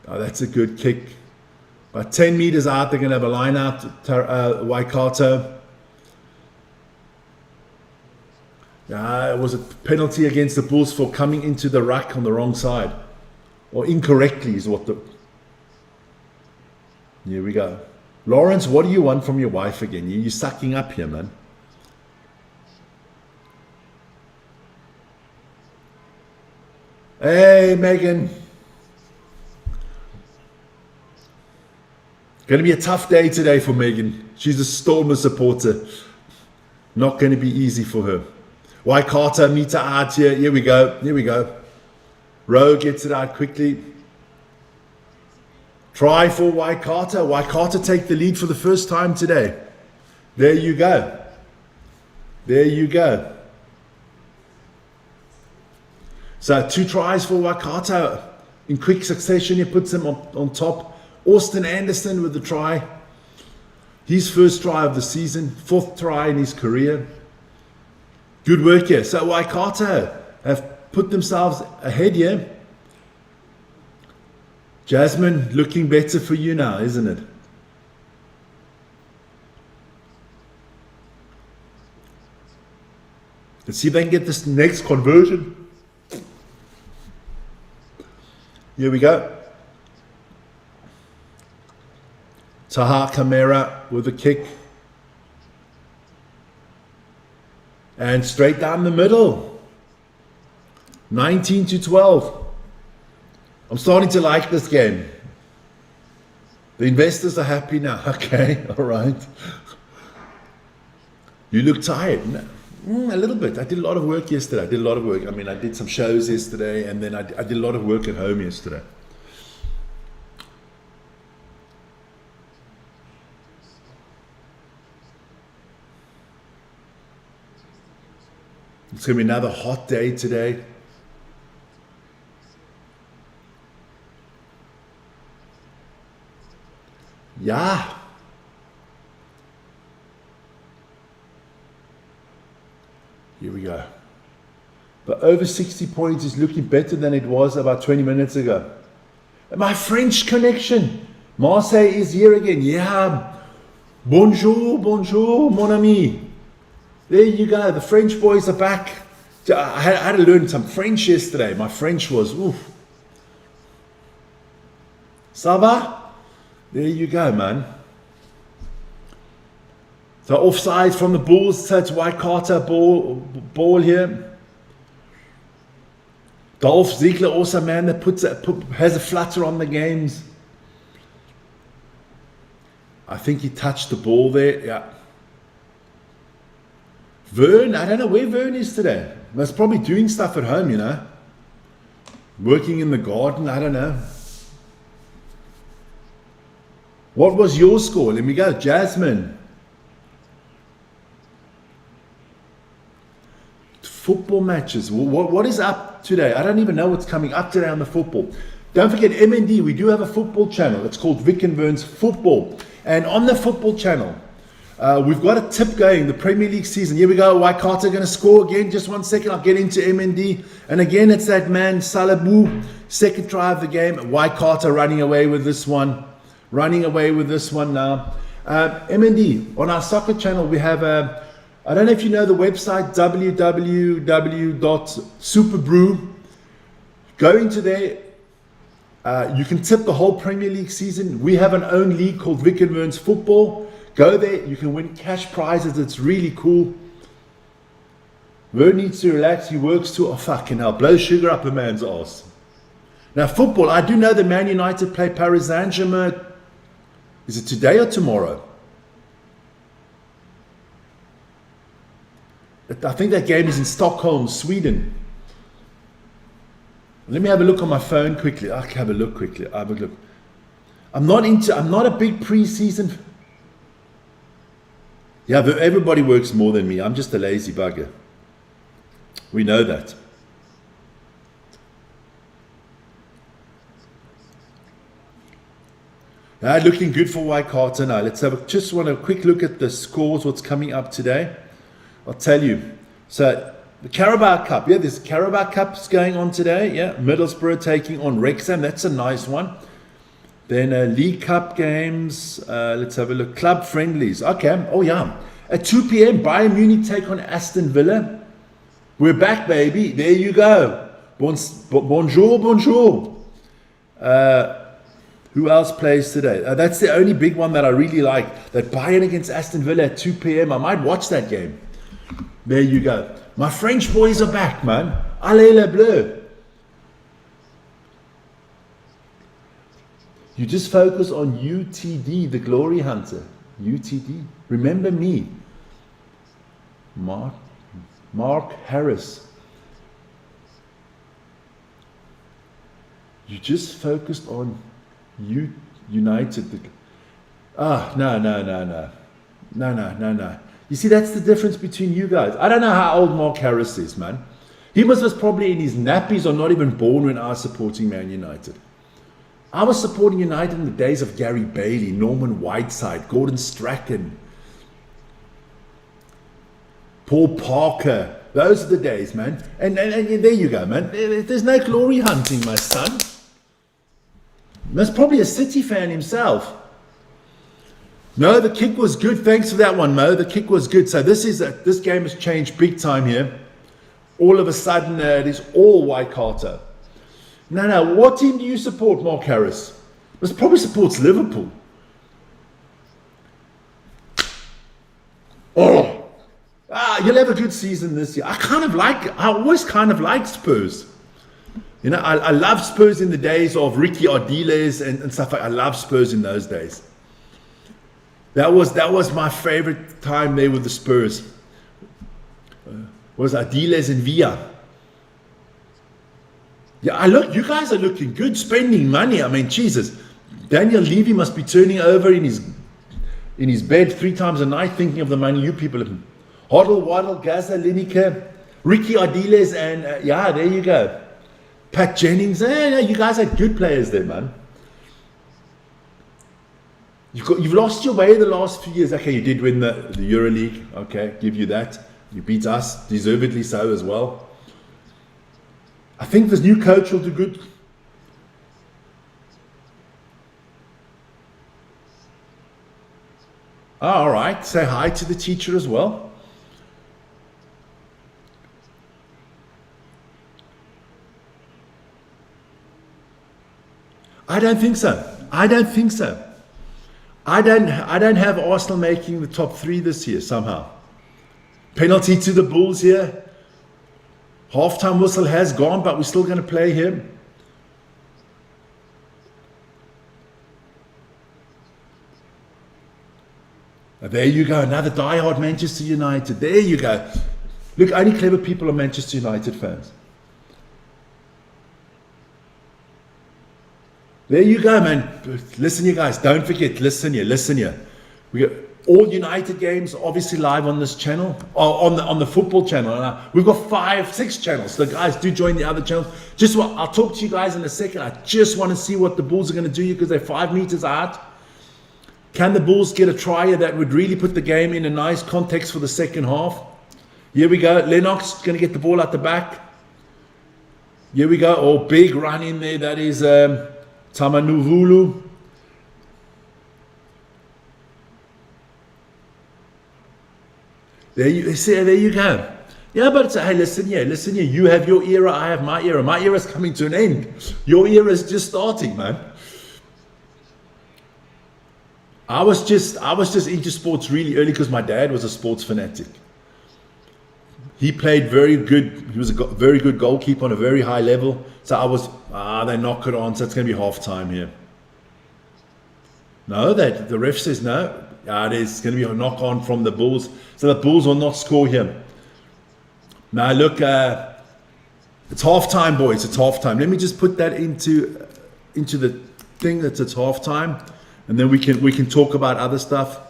that's a good kick. About 10 meters out, they're going to have a line out to Waikato. It was a penalty against the Bulls for coming into the ruck on the wrong side. Or incorrectly is what the... Here we go. Lawrence, what do you want from your wife again? You're sucking up here, man. Hey, Megan. Going to be a tough day today for Megan. She's a Stormer supporter. Not going to be easy for her. Waikato meter out here. Here we go. Here we go. Rowe gets it out quickly. Try for Waikato. Waikato take the lead for the first time today. There you go. There you go. So 2 tries for Waikato in quick succession. He puts them on top. Austin Anderson with the try. His first try of the season. 4th try in his career. Good work here. So Waikato have put themselves ahead here. Jasmine, looking better for you now, isn't it? Let's see if they can get this next conversion. Here we go. Taha Kamera with a kick. And straight down the middle. 19-12. I'm starting to like this game. The investors are happy now. Okay, all right. You look tired. A little bit. I did a lot of work yesterday. I did some shows yesterday, and then I did a lot of work at home yesterday. It's going to be another hot day today. Yeah. Here we go. But over 60 points is looking better than it was about 20 minutes ago. And my French connection. Marseille is here again. Yeah. Bonjour, bonjour, mon ami. There you go. The French boys are back. I had to learn some French yesterday. My French was, oof. Ça va? There you go, man. So offside from the Bulls, so it's Waikato ball here. Dolph Ziegler also, man, that has a flutter on the games. I think he touched the ball there, yeah. Vern, I don't know where Vern is today. He's probably doing stuff at home, you know. Working in the garden, I don't know. What was your score? Let me go. Jasmine. Football matches. What is up today? I don't even know what's coming up today on the football. Don't forget MND. We do have a football channel. It's called Vic and Vern's Football. And on the football channel, we've got a tip going. The Premier League season. Here we go. Waikato going to score again. Just 1 second. I'll get into MND. And again, it's that man, Salabu. Second try of the game. Waikato running away with this one. Running away with this one now. MND, on our soccer channel, we have I don't know if you know the website, www.superbrew. Go into there. You can tip the whole Premier League season. We have an own league called Vic and Vern's Football. Go there. You can win cash prizes. It's really cool. Vern needs to relax. He works too. Oh, fucking hell. Blow sugar up a man's ass. Now, football. I do know that Man United play Paris Saint-Germain. Is it today or tomorrow? I think that game is in Stockholm, Sweden. Let me have a look on my phone quickly. I can have a look quickly. I have a look. I'm not a big pre-season. Yeah, but everybody works more than me. I'm just a lazy bugger. We know that. Looking good for Waikato now. Let's just want a quick look at the scores, what's coming up today. I'll tell you. So the Carabao Cup, yeah, there's Carabao Cups going on today. Yeah, Middlesbrough taking on Wrexham. That's a nice one. Then League Cup games. Let's have a look. Club friendlies. Okay. Oh yeah. At 2 p.m. Bayern Munich take on Aston Villa. We're back, baby. There you go. Bonjour, bonjour. Who else plays today? That's the only big one that I really like. That Bayern against Aston Villa at 2 p.m. I might watch that game. There you go. My French boys are back, man. Allez les bleus. You just focus on UTD, the glory hunter. UTD. Remember me. Mark. Mark Harris. You just focused on United. No. You see, that's the difference between you guys. I don't know how old Mark Harris is, man. He was probably in his nappies or not even born when I was supporting Man United. I was supporting United in the days of Gary Bailey, Norman Whiteside, Gordon Strachan, Paul Parker. Those are the days, man. And there you go, man. There's no glory hunting, my son. That's probably a City fan himself. No, the kick was good. Thanks for that one, Mo. The kick was good. So this game has changed big time here. All of a sudden, it is all Waikato. No. What team do you support, Mark Harris? This probably supports Liverpool. You'll have a good season this year. I always kind of like Spurs. You know, I love Spurs in the days of Ricky Ardiles and stuff. I love Spurs in those days. That was my favorite time there with the Spurs. Was Ardiles and Villa. Yeah, you guys are looking good, spending money. I mean, Jesus, Daniel Levy must be turning over in his bed 3 times a night thinking of the money you people have. Hoddle, Waddle, Gaza, Lineker, Ricky Ardiles, and there you go. Pat Jennings. You guys are good players there, man. You've lost your way the last few years. Okay, you did win the EuroLeague. Okay, give you that. You beat us, deservedly so as well. I think this new coach will do good. All right, say hi to the teacher as well. I don't think so. I don't have Arsenal making the top 3 this year somehow. Penalty to the Bulls here. Halftime whistle has gone, but we're still going to play him. There you go, another diehard Manchester United. There you go. Look, only clever people are Manchester United fans. There you go, man. Listen here, guys. Don't forget, listen here. We got all United games obviously live on this channel, or on the football channel. We've got 5, 6 channels. So guys, do join the other channels. I'll talk to you guys in a second. I just want to see what the Bulls are going to do here because they're 5 meters out. Can the Bulls get a try that would really put the game in a nice context for the second half? Here we go. Lennox going to get the ball out the back. Here we go. Oh, big run in there. That is Tamanuvulu. There you go. Yeah, but hey, listen here. You have your era, I have my era. My era is coming to an end. Your era is just starting, man. I was just into sports really early because my dad was a sports fanatic. He played very good. He was a very good goalkeeper on a very high level. So I was, they knock it on. So it's going to be half time here. No, the ref says no. There's going to be a knock on from the Bulls. So the Bulls will not score here. Now look, it's half time, boys. It's half time. Let me just put that into the thing that's at half time, and then we can talk about other stuff.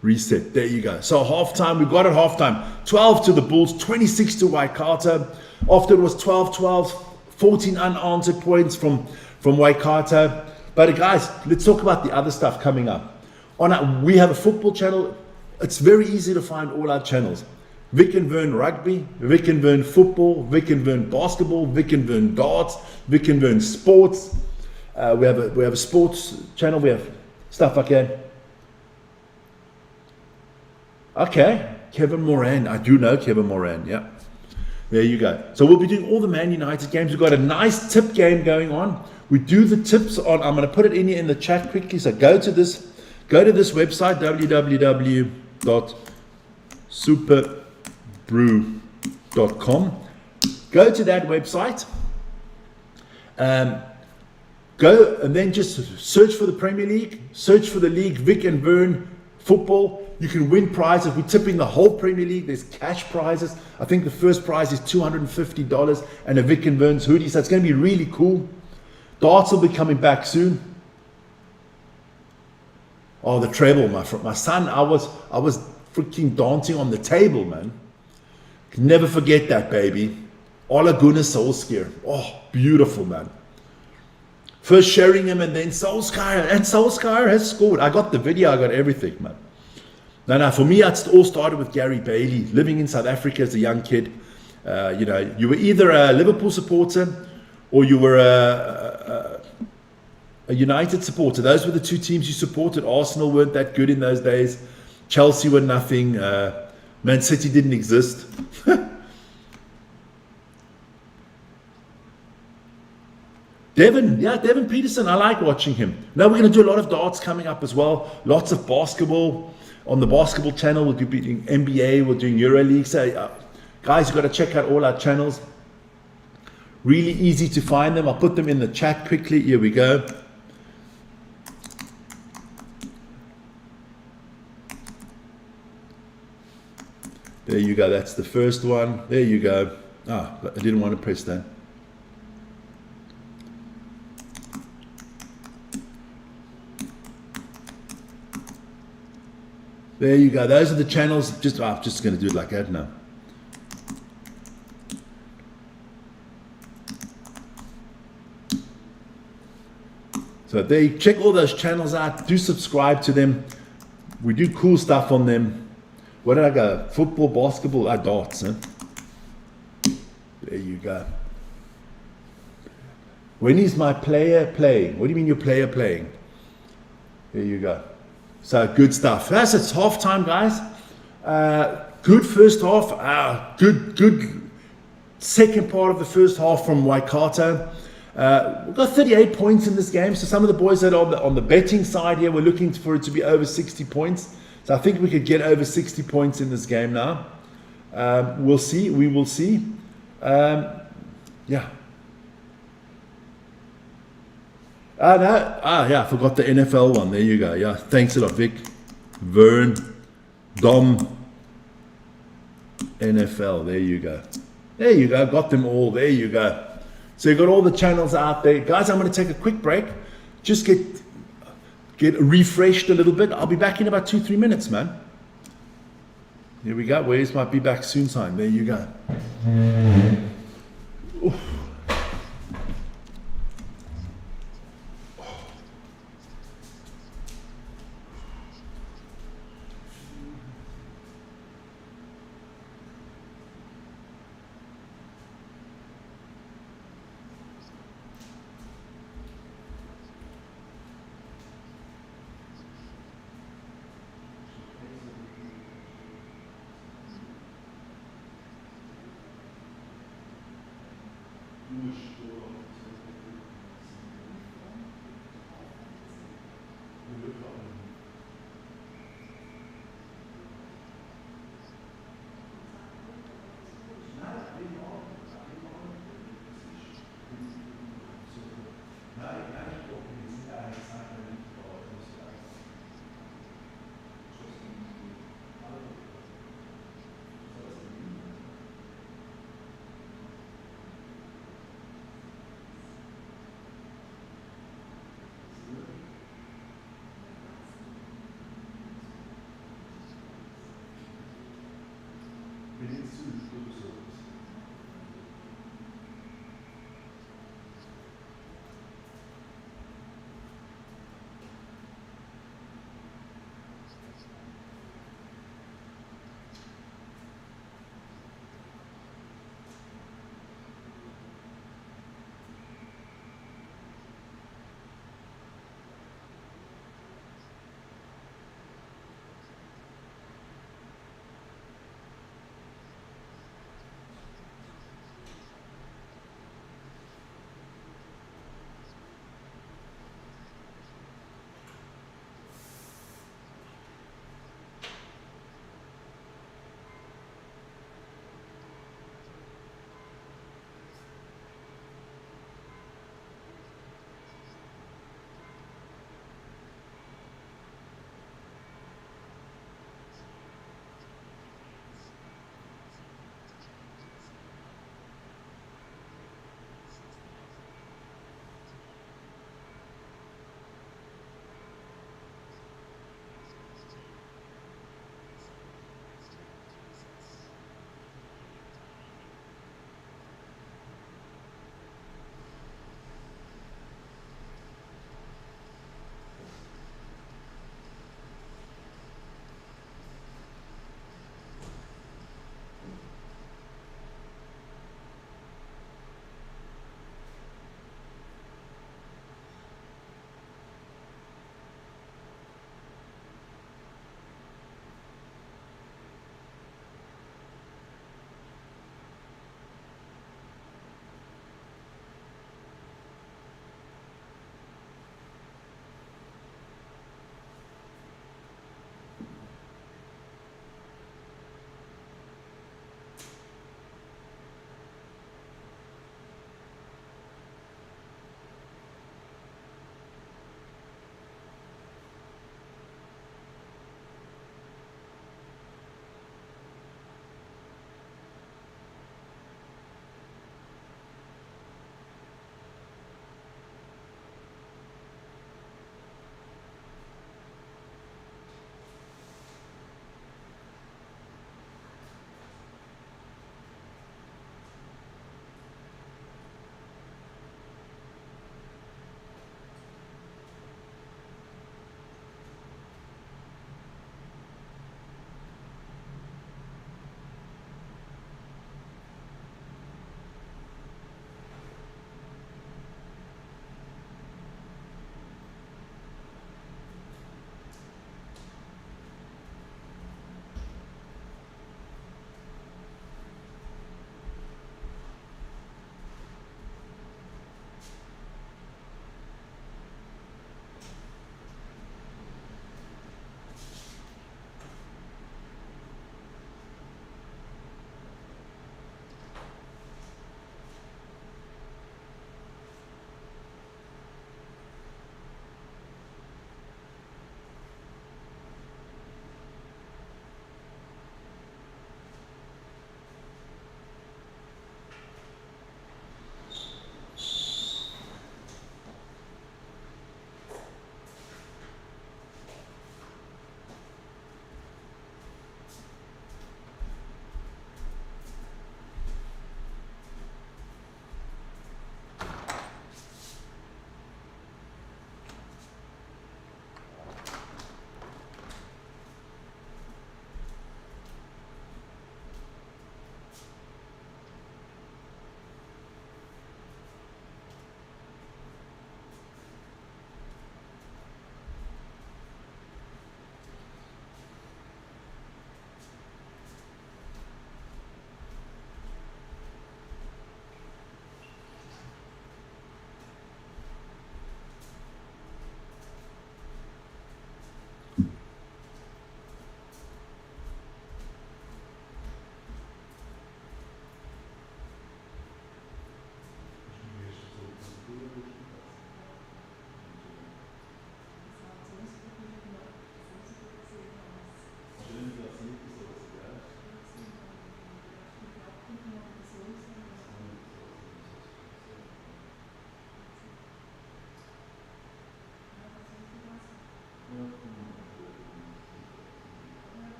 Reset. There you go. So half time, we've got it half time. 12 to the Bulls, 26 to Waikato. After it was 12-12, 14 unanswered points from Waikato. But guys, let's talk about the other stuff coming up. We have a football channel. It's very easy to find all our channels. Vic and Vern Rugby, Vic and Vern Football, Vic and Vern Basketball, Vic and Vern Darts, Vic and Vern Sports. We have a sports channel. We have stuff like that. Okay, Kevin Moran. I do know Kevin Moran. Yeah, there you go. So we'll be doing all the Man United games. We've got a nice tip game going on. We do the tips on. I'm going to put it in here in the chat quickly. So go to this website, www.superbrew.com. Go to that website. Go and then just search for the Premier League. Search for the league Vic and Vern football. You can win prizes. We're tipping the whole Premier League. There's cash prizes. I think the first prize is $250 and a Vic and Verns hoodie. So it's going to be really cool. Darts will be coming back soon. Oh, the treble, my son. I was freaking dancing on the table, man. Can never forget that, baby. Ola Gunnar Solskjaer. Oh, beautiful, man. First Sheringham and then Solskjaer. And Solskjaer has scored. I got the video. I got everything, man. No, for me, it all started with Gary Bailey. Living in South Africa as a young kid. You know, you were either a Liverpool supporter or you were a United supporter. Those were the two teams you supported. Arsenal weren't that good in those days. Chelsea were nothing. Man City didn't exist. Devin Peterson, I like watching him. Now we're going to do a lot of darts coming up as well. Lots of basketball. On the basketball channel, we'll be doing NBA, we're doing EuroLeague. So, guys, you've got to check out all our channels. Really easy to find them. I'll put them in the chat quickly. Here we go. There you go. That's the first one. There you go. Ah, I didn't want to press that. There you go. Those are the channels. I'm just going to do it like that now. So there, you check all those channels out. Do subscribe to them. We do cool stuff on them. What did I go? Football, basketball, darts. Huh? There you go. When is my player playing? What do you mean your player playing? There you go. So good stuff. That's it's half time, guys. Good first half. Good second part of the first half from Waikato. We've got 38 points in this game. So some of the boys that are on the betting side here, we're looking for it to be over 60 points. So I think we could get over 60 points in this game now. We'll see. We will see. Yeah. I forgot the NFL one. There you go. Yeah, thanks a lot, Vic. Vern, Dom, NFL. There you go. There you go. Got them all. There you go. So you got all the channels out there. Guys, I'm going to take a quick break. Just get refreshed a little bit. I'll be back in about 2-3 minutes, man. Here we go. Where's my be back soon sign? There you go. Oof.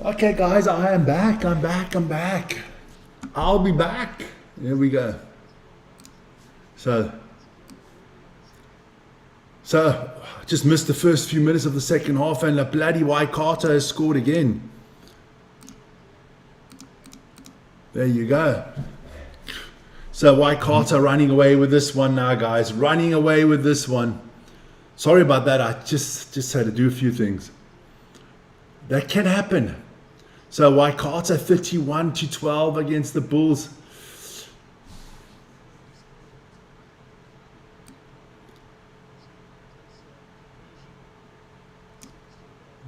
Okay, guys, I am back. I'm back. I'll be back. Here we go. So just missed the first few minutes of the second half, and the bloody Waikato has scored again. There you go. So Waikato running away with this one now, guys. Running away with this one. Sorry about that. I just had to do a few things. That can happen. So Waikato 31-12 against the Bulls.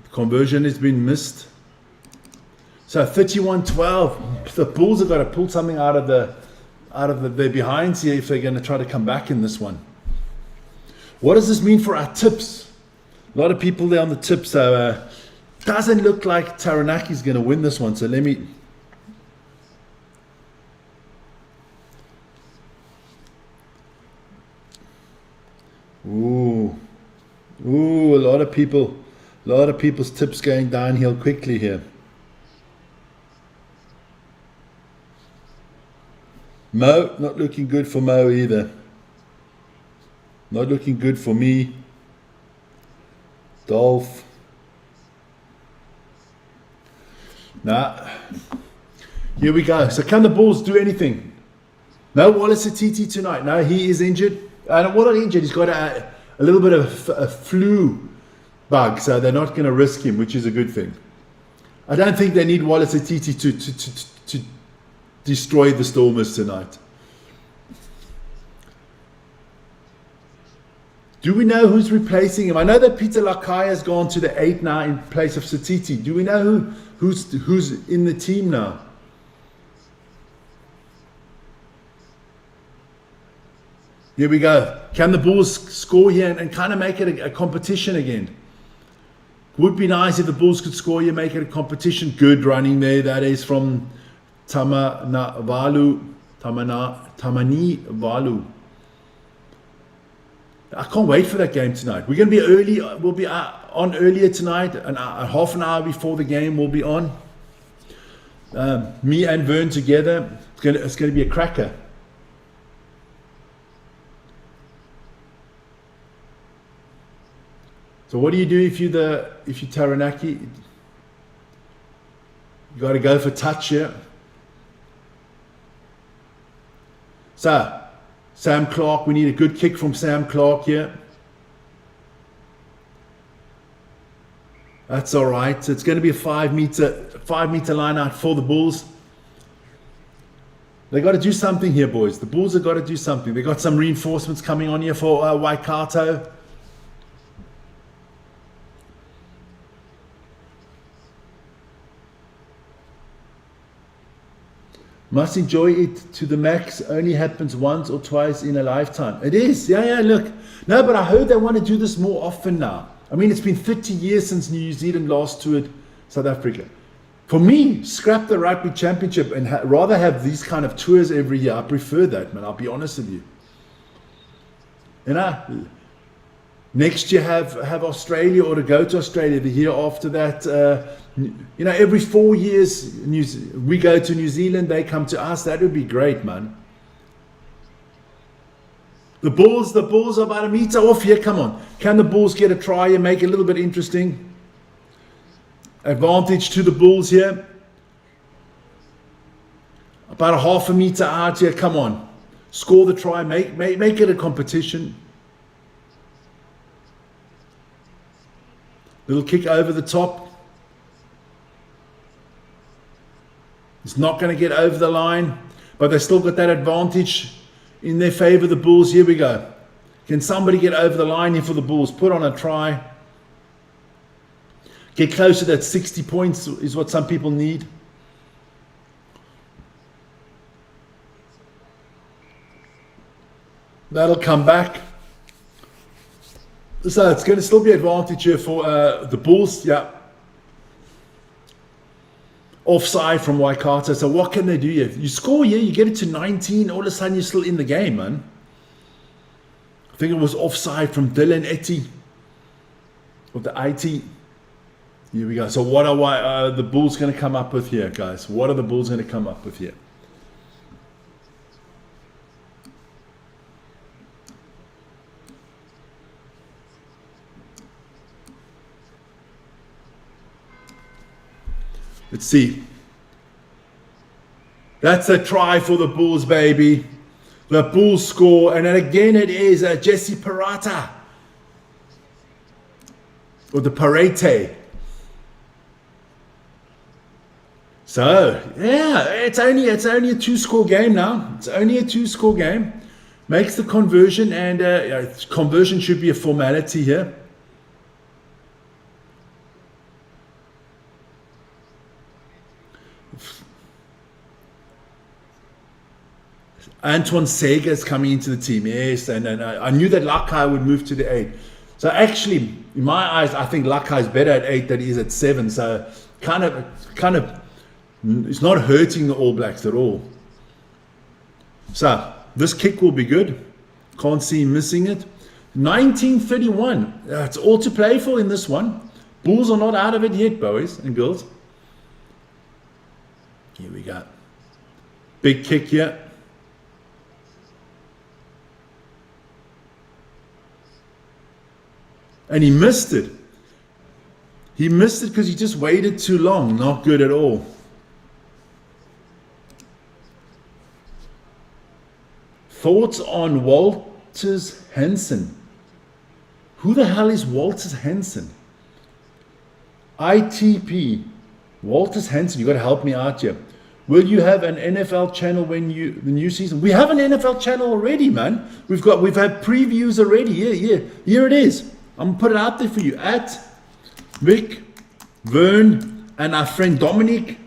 The conversion has been missed. So 31-12. The Bulls have got to pull something out of their behinds here if they're going to try to come back in this one. What does this mean for our tips? A lot of people there on the tips. So doesn't look like Taranaki's going to win this one. So let me. Ooh, a lot of people's tips going downhill quickly here. Mo, not looking good for Mo either. Not looking good for me. Dolph. Nah. Here we go. So can the Bulls do anything? No Wallace Atiti tonight. No, he is injured. And what not injured, he's got a little bit of a flu bug, so they're not going to risk him, which is a good thing. I don't think they need Wallace Atiti to destroy the Stormers tonight. Do we know who's replacing him? I know that Peter Lakai has gone to the 8 now in place of Satiti. Do we know who's in the team now? Here we go. Can the Bulls score here and kind of make it a competition again? Would be nice if the Bulls could score here, make it a competition. Good running there. That is from Tamani Valu. I can't wait for that game tonight. We're going to be early. We'll be on earlier tonight. Half an hour before the game, we'll be on. Me and Vern together. It's going to be a cracker. So what do you do if you Taranaki? You got to go for touch here. So Sam Clark, we need a good kick from Sam Clark here. That's all right. So it's going to be a 5 meter line out for the Bulls. They got to do something here, boys. The Bulls have got to do something. They got some reinforcements coming on here for Waikato. Must enjoy it to the max. Only happens once or twice in a lifetime. It is. Yeah, look. No, but I heard they want to do this more often now. I mean, it's been 30 years since New Zealand last toured South Africa. For me, scrap the Rugby Championship and rather have these kind of tours every year. I prefer that, man. I'll be honest with you. You know, next year have Australia, or to go to Australia the year after that. You know, every 4 years we go to New Zealand, they come to us. That would be great, man. The Bulls are about a meter off here. Come on. Can the Bulls get a try and make it a little bit interesting? Advantage to the Bulls here. About a half a meter out here. Come on. Score the try. Make it a competition. Little kick over the top. It's not going to get over the line, but they still got that advantage in their favor, the Bulls. Here we go. Can somebody get over the line here for the Bulls? Put on a try. Get close to that 60 points is what some people need. That'll come back. So it's going to still be advantage here for the Bulls. Yeah. Offside from Waikato. So what can they do here? You score here, you get it to 19, all of a sudden you're still in the game, man. I think it was offside from Dylan Etty of the IT. Here we go. So what are the Bulls going to come up with here, guys? What are the Bulls going to come up with here? Let's see. That's a try for the Bulls, baby. The Bulls score, and then again it is Jesse Parata. Or the Parate. So, yeah, it's only a 2-score game now. It's only a 2-score game. Makes the conversion, and conversion should be a formality here. Antoine Sega is coming into the team, yes, and I knew that Lakai would move to the 8. So actually, in my eyes, I think Lakai is better at 8 than he is at 7. So kind of, it's not hurting the All Blacks at all. So this kick will be good. Can't see him missing it. 1931. It's all to play for in this one. Bulls are not out of it yet, boys and girls. Here we go. Big kick here. And he missed it. He missed it because he just waited too long. Not good at all. Thoughts on Walters Hansen? Who the hell is Walters Hansen? ITP. Walters Hansen, you got to help me out here. Will you have an NFL channel when the new season? We have an NFL channel already, man. We've had previews already. Yeah. Here it is. I'm going to put it out there for you. At Vic, Vern, and our friend Dominic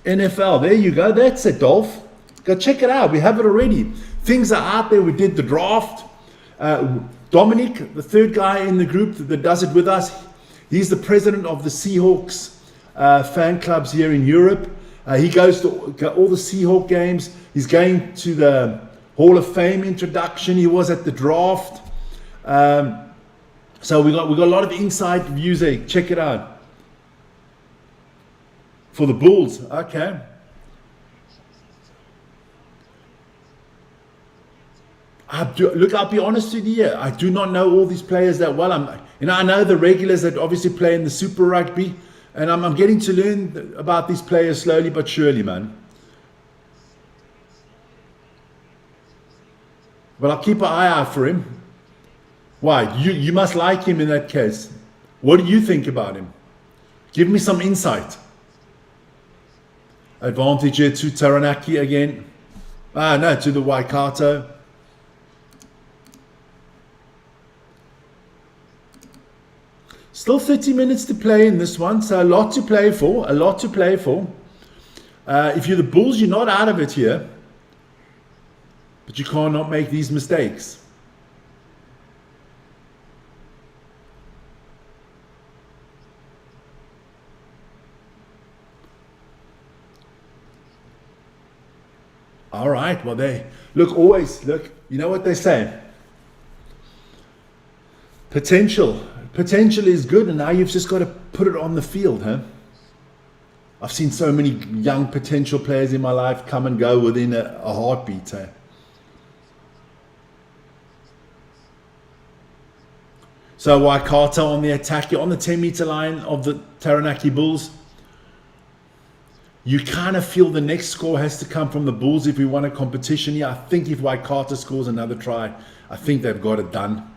NFL. There you go. That's it, Dolph. Go check it out. We have it already. Things are out there. We did the draft. Dominic, the third guy in the group that does it with us, he's the president of the Seahawks fan clubs here in Europe. He goes to all the Seahawk games. He's going to the Hall of Fame introduction. He was at the draft. So we got a lot of inside views there. Check it out. For the Bulls, okay. I'll be honest with you. I do not know all these players that well. I know the regulars that obviously play in the Super Rugby, and I'm getting to learn about these players slowly but surely, man. But I'll keep an eye out for him. Why? You must like him in that case. What do you think about him? Give me some insight. Advantage here to Taranaki again. No, to the Waikato. Still 30 minutes to play in this one, so a lot to play for. If you're the Bulls, you're not out of it here. But you cannot make these mistakes. All right, well, look, you know what they say? Potential is good, and now you've just got to put it on the field, huh? I've seen so many young potential players in my life come and go within a heartbeat, huh? So Waikato on the attack, you're on the 10-meter line of the Taranaki Bulls. You kind of feel the next score has to come from the Bulls if we want a competition here. I think if Waikato scores another try, I think they've got it done.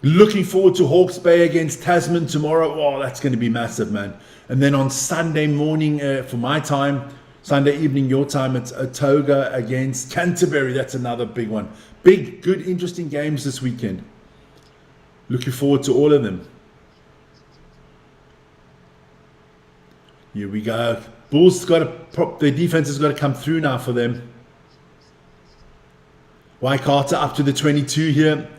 Looking forward to Hawke's Bay against Tasman tomorrow. Oh, that's going to be massive, man. And then on Sunday morning, for my time, Sunday evening, your time, it's Otoga against Canterbury. That's another big one. Big, good, interesting games this weekend. Looking forward to all of them. Here we go. Bulls their defense has got to come through now for them. Waikato up to the 22 here.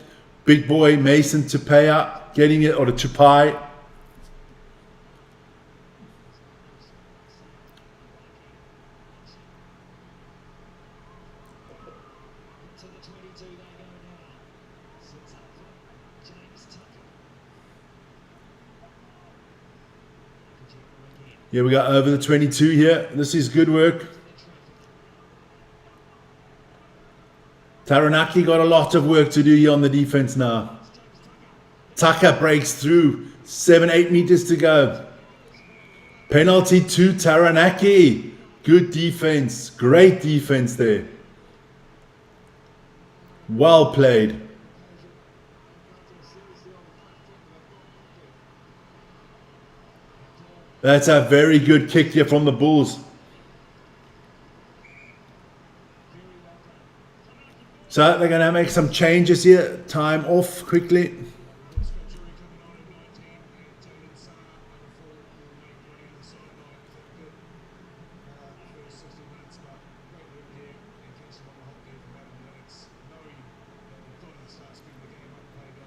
Big boy Mason Tupea getting it, or the Tupai. Here we go, over the 22 here. This is good work. Taranaki got a lot of work to do here on the defense now. Tucker breaks through. 7-8 meters to go. Penalty to Taranaki. Good defense. Great defense there. Well played. That's a very good kick here from the Bulls. So they're going to make some changes here. Time off quickly.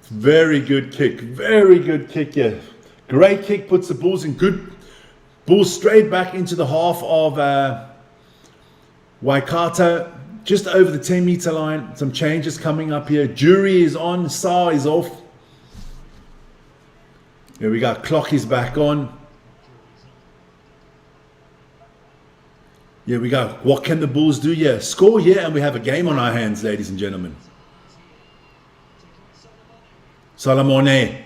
Very good kick. Very good kick here. Great kick. Puts the Bulls in good. Bulls straight back into the half of Waikato. Just over the 10-meter line. Some changes coming up here. Jury is on. Sa is off. Here we go. Clock is back on. Here we go. What can the Bulls do here? Score here and we have a game on our hands, ladies and gentlemen. Salamone.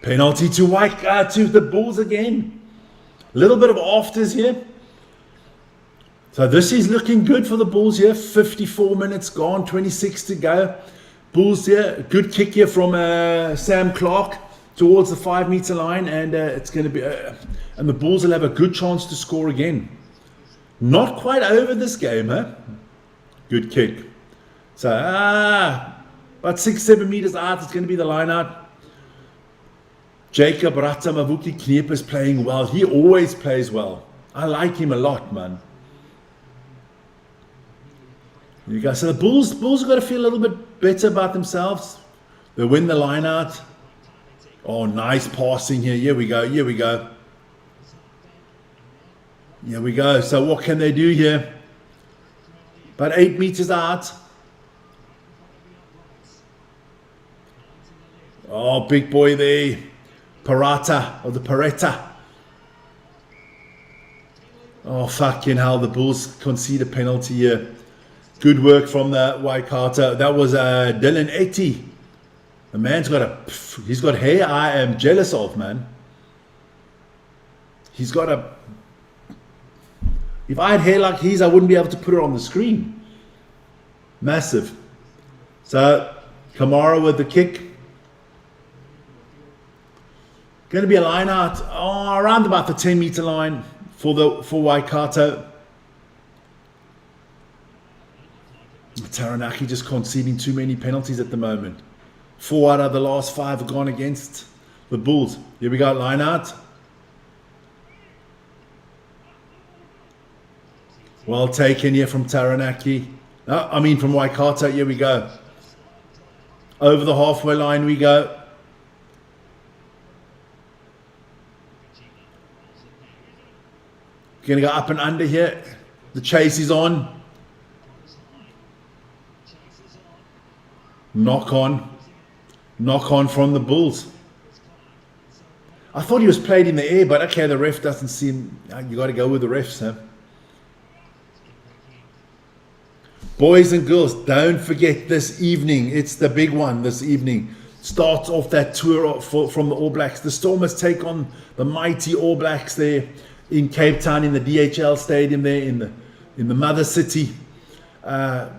Penalty to to the Bulls again. A little bit of afters here. So this is looking good for the Bulls here. 54 minutes gone, 26 to go. Bulls here, good kick here from Sam Clark towards the 5-meter line, and it's going to be, and the Bulls will have a good chance to score again. Not quite over this game, huh? Good kick. So about 6-7 meters out, it's going to be the line out. Jacob Ratamavuki Kniep is playing well. He always plays well. I like him a lot, man. There you go. So the Bulls have got to feel a little bit better about themselves. They win the line out. Oh, nice passing here. Here we go. Here we go. Here we go. So what can they do here? About 8 meters out. Oh, big boy there. Parata, or the Paretta. Oh, fucking hell. The Bulls concede a penalty here. Good work from the Waikato. That was Dylan Etty. The man's he's got hair I am jealous of, man. He's got if I had hair like his, I wouldn't be able to put it on the screen. Massive. So, Kamara with the kick. Going to be a line out around about the 10-meter line for Waikato. Taranaki just conceding too many penalties at the moment. 4 out of the last 5 have gone against the Bulls. Here we go, line out. Well taken here from Taranaki. From Waikato. Here we go. Over the halfway line we go. Going to go up and under here. The chase is on. Knock on from the Bulls. I thought he was played in the air, but okay, the ref doesn't seem. You got to go with the refs, huh? Boys and girls, don't forget this evening. It's the big one this evening. Starts off that tour from the All Blacks. The Stormers take on the mighty All Blacks there in Cape Town in the DHL Stadium there in the mother city. Around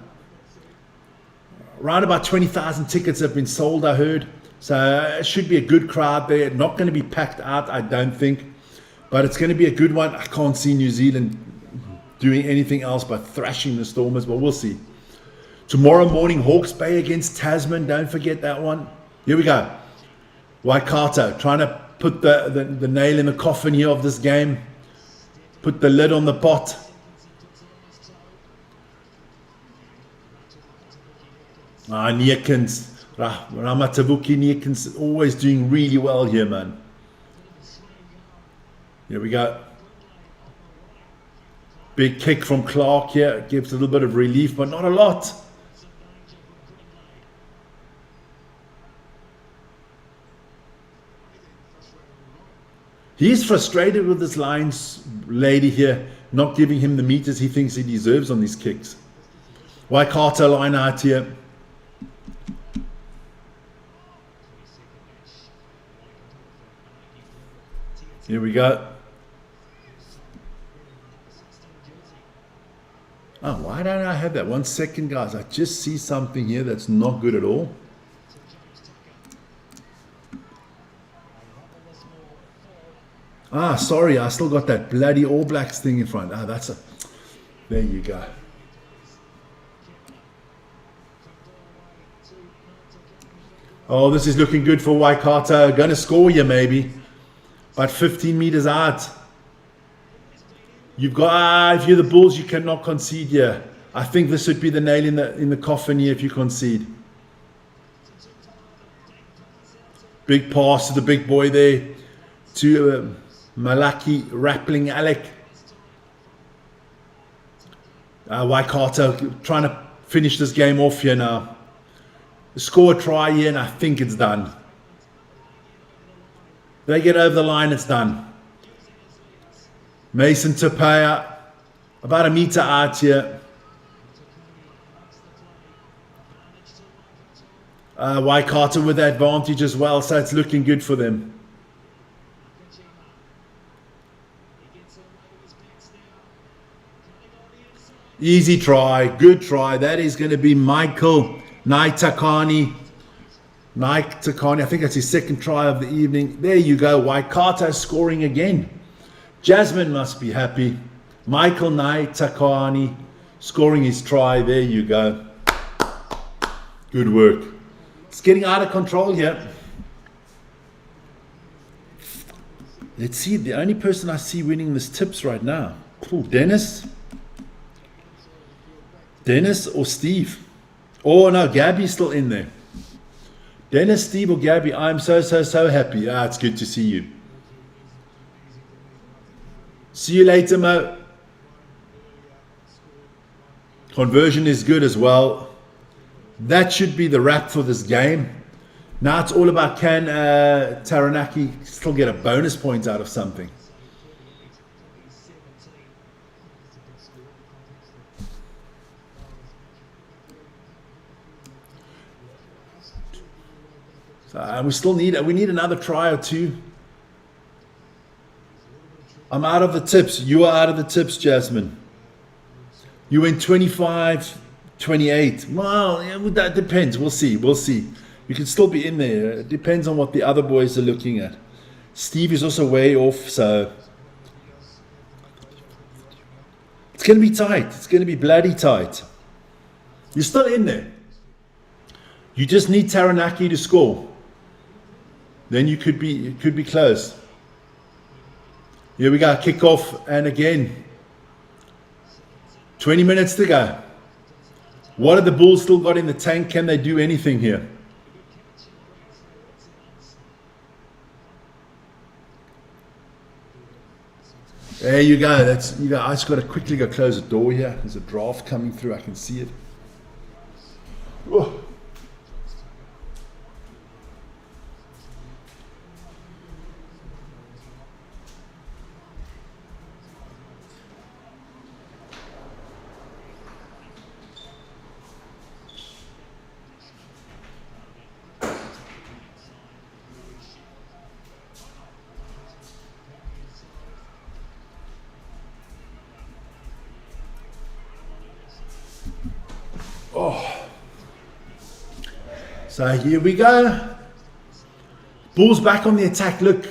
about 20,000 tickets have been sold, I heard. So it should be a good crowd there. Not going to be packed out, I don't think. But it's going to be a good one. I can't see New Zealand doing anything else but thrashing the Stormers, but we'll see. Tomorrow morning, Hawke's Bay against Tasman. Don't forget that one. Here we go. Waikato trying to put the nail in the coffin here of this game. Put the lid on the pot. Niekens, Ramatavuki Niekens, always doing really well here, man. Here we go. Big kick from Clark here. Gives a little bit of relief, but not a lot. He's frustrated with this Lions lady here, not giving him the meters he thinks he deserves on these kicks. Waikato line out here. Here we go. Oh, why don't I have that? 1 second, guys. I just see something here that's not good at all. Ah, sorry. I still got that bloody All Blacks thing in front. Ah, that's a... There you go. Oh, this is looking good for Waikato. Gonna score here, maybe. But 15 meters out. You've got, if you're the Bulls, you cannot concede here. I think this would be the nail in the coffin here if you concede. Big pass to the big boy there. To Malaki Rappling Alec. Waikato trying to finish this game off here now. Score a try here and I think it's done. They get over the line, it's done. Mason Tapia, about a meter out here. Waikato with the advantage as well, so it's looking good for them. Easy try, good try. That is going to be Michael Naitakani. I think that's his second try of the evening. There you go, Waikato scoring again. Jasmine must be happy. Michael Naitakani scoring his try. There you go. Good work. It's getting out of control here. Let's see, the only person I see winning this tips right now. Ooh, Dennis or Steve. Oh no, Gabby's still in there. Dennis, Steve or Gabby, I'm so happy. It's good to see you. See you later, Mo. Conversion is good as well. That should be the wrap for this game. Now it's all about can Taranaki still get a bonus point out of something. So, we need another try or two. I'm out of the tips. You are out of the tips, Jasmine. You went 25, 28. Well, yeah, that depends. We'll see. You can still be in there. It depends on what the other boys are looking at. Steve is also way off, so it's going to be tight. It's going to be bloody tight. You're still in there. You just need Taranaki to score. Then you could be close. Here we go, kick off, and again, 20 minutes to go. What have the Bulls still got in the tank? Can they do anything here? There you go. I just got to quickly go close the door here. There's a draft coming through. I can see it. Oh. So here we go. Bulls back on the attack. Look,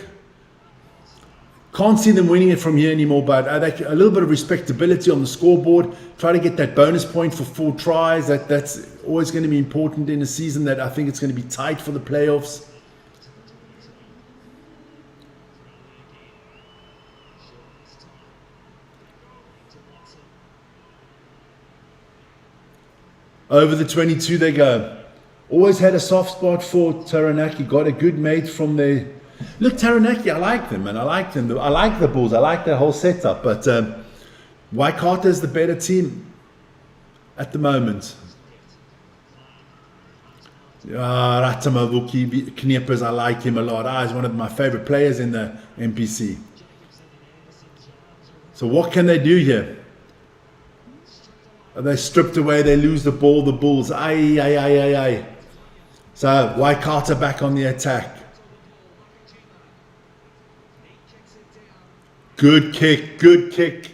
can't see them winning it from here anymore, but a little bit of respectability on the scoreboard. Try to get that bonus point for 4 tries. That's always going to be important in a season that I think it's going to be tight for the playoffs. Over the 22 they go. Always had a soft spot for Taranaki. Got a good mate from their Look, Taranaki, I like them, man. I like them. I like the Bulls. I like their whole setup. But Waikato is the better team at the moment. Ratamavuki Knippers, I like him a lot. He's one of my favorite players in the NPC. So what can they do here? Are they stripped away? They lose the ball. The Bulls. Aye. So Waikato back on the attack. Good kick.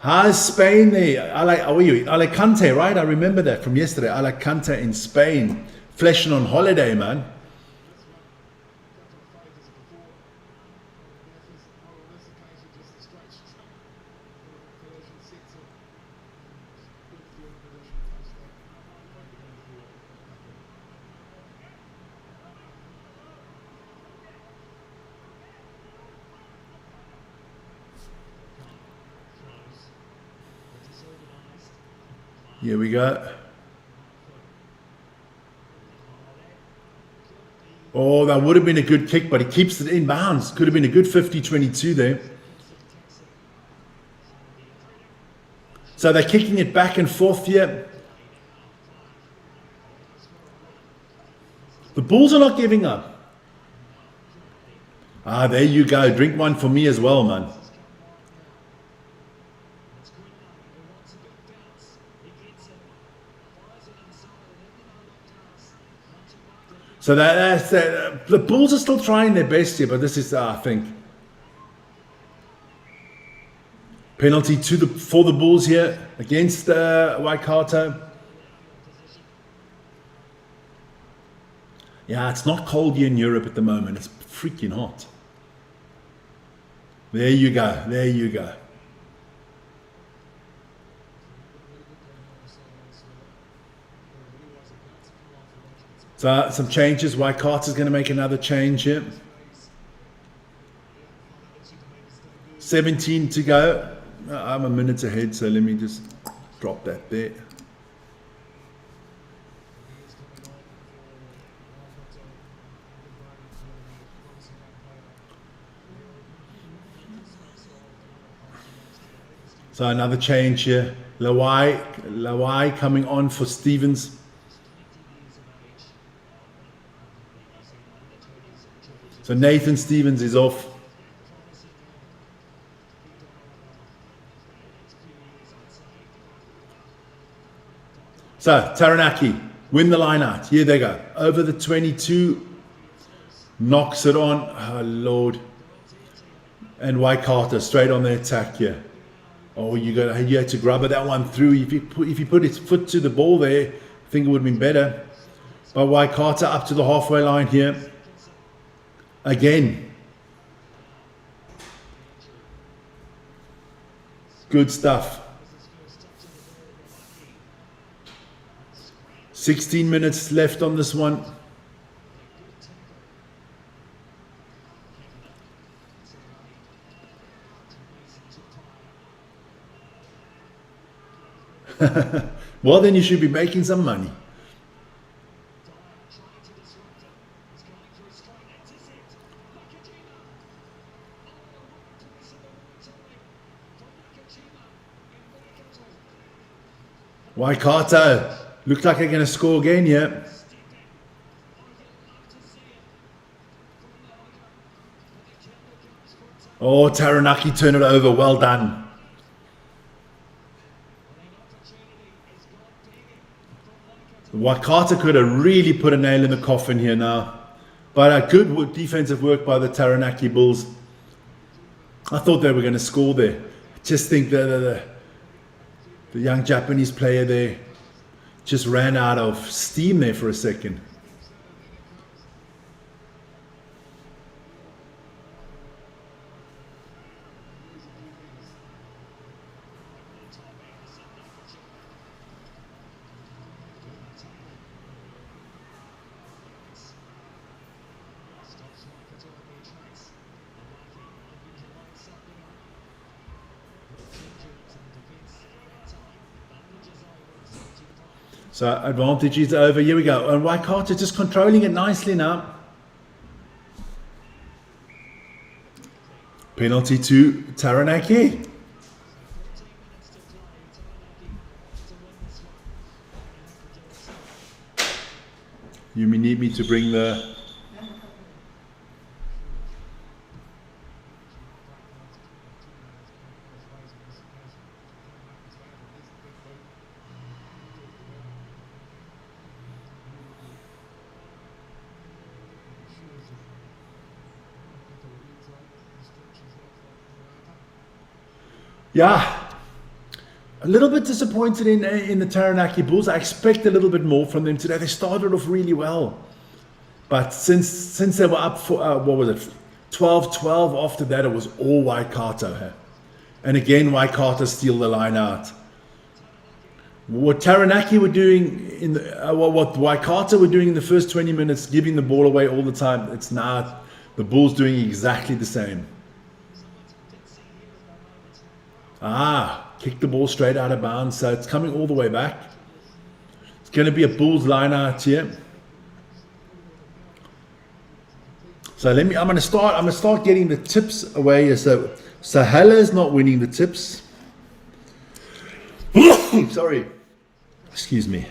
How's Spain there? Alicante, right? I remember that from yesterday. Alicante in Spain. Fleshing on holiday, man. Here we go. Oh, that would have been a good kick, but he keeps it in bounds. Could have been a good 50-22 there. So they're kicking it back and forth here. The Bulls are not giving up. There you go. Drink one for me as well, man. So the Bulls are still trying their best here, but this is, I think, penalty for the Bulls here against Waikato. Yeah, it's not cold here in Europe at the moment. It's freaking hot. There you go. So some changes. Waikato's going to make another change here. 17 to go. I'm a minute ahead, so let me just drop that there. So another change here. Lawai coming on for Stevens. So Nathan Stevens is off. So Taranaki win the line out. Here they go. Over the 22. Knocks it on. Oh, Lord. And Waikato straight on the attack here. Oh, you had to grab that one through. If you put his foot to the ball there, I think it would have been better. But Waikato up to the halfway line here. Again. Good stuff. 16 minutes left on this one. Well, then you should be making some money. Waikato looked like they're going to score again here. Oh, Taranaki turn it over. Well done. Waikato could have really put a nail in the coffin here now. But a good defensive work by the Taranaki Bulls. I thought they were going to score there. I just think the young Japanese player there just ran out of steam there for a second. So advantage is over. Here we go. And Waikato just controlling it nicely now. Penalty to Taranaki. You may need me to bring the... Yeah, a little bit disappointed in the Taranaki Bulls. I expect a little bit more from them today. They started off really well. But since they were up for, what was it, 12-12, after that it was all Waikato. Hey? And again, Waikato steal the line out. What Taranaki were doing in the, what Waikato were doing in the first 20 minutes, giving the ball away all the time, it's now the Bulls doing exactly the same. Kick the ball straight out of bounds, so it's coming all the way back. It's going to be a Bulls line out here. So I'm going to start getting the tips away here. So Sahala is not winning the tips. Sorry, excuse me.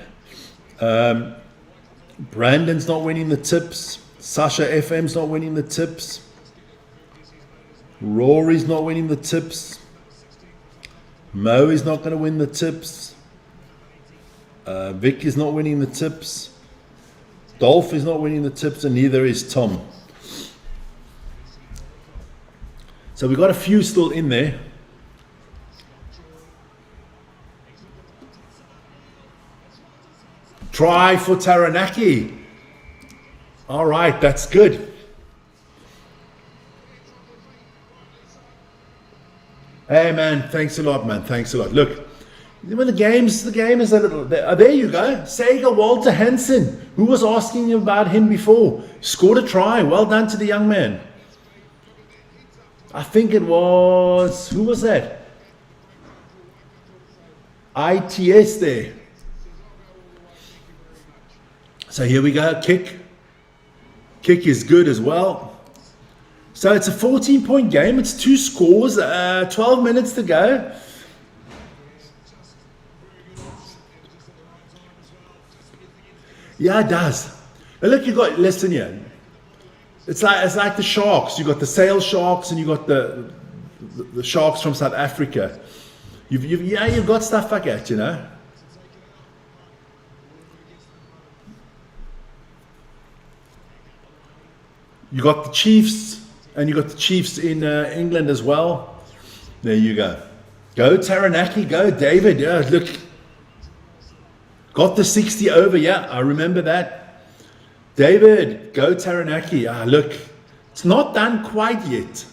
Brandon's not winning the tips. Sasha FM's not winning the tips. Rory's not winning the tips. Mo is not going to win the tips. Vic is not winning the tips. Dolph is not winning the tips, and neither is Tom. So we've got a few still in there. Try for Taranaki. All right, that's good. Hey man, thanks a lot, man. Thanks a lot. Look, when the game is a little. There you go. Sega Walter Hansen. Who was asking you about him before? Scored a try. Well done to the young man. I think it was, who was that? ITS there. So here we go. Kick. Kick is good as well. So it's a 14-point game. It's 2 scores, 12 minutes to go. Yeah, it does. Now look, you got, listen here. It's like the Sharks. You got the Sail Sharks and you got the Sharks from South Africa. You've got stuff like that, you know. You got the Chiefs. And you got the Chiefs in England as well. There you go. Go Taranaki, go David. Yeah, look. Got the 60 over. Yeah, I remember that. David, go Taranaki. Look, it's not done quite yet.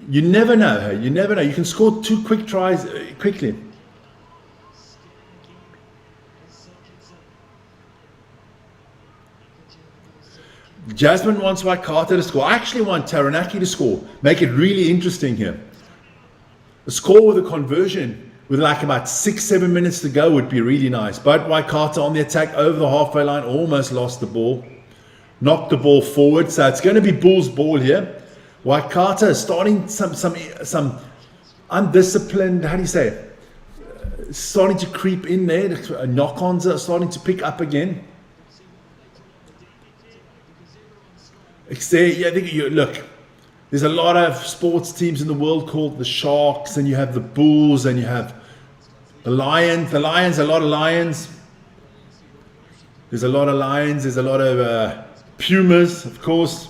You never know. Hey? You never know. You can score 2 quick tries quickly. Jasmine wants Waikato to score. I actually want Taranaki to score. Make it really interesting here. A score with a conversion with like about 6-7 minutes to go would be really nice. But Waikato on the attack over the halfway line, almost lost the ball. Knocked the ball forward. So it's going to be Bulls ball here. Waikato is starting some undisciplined, how do you say it? Starting to creep in there. Knock-ons are starting to pick up again. Yeah, look, there's a lot of sports teams in the world called the Sharks, and you have the Bulls, and you have the Lions. The Lions, a lot of Lions. There's a lot of Lions. There's a lot of Pumas, of course.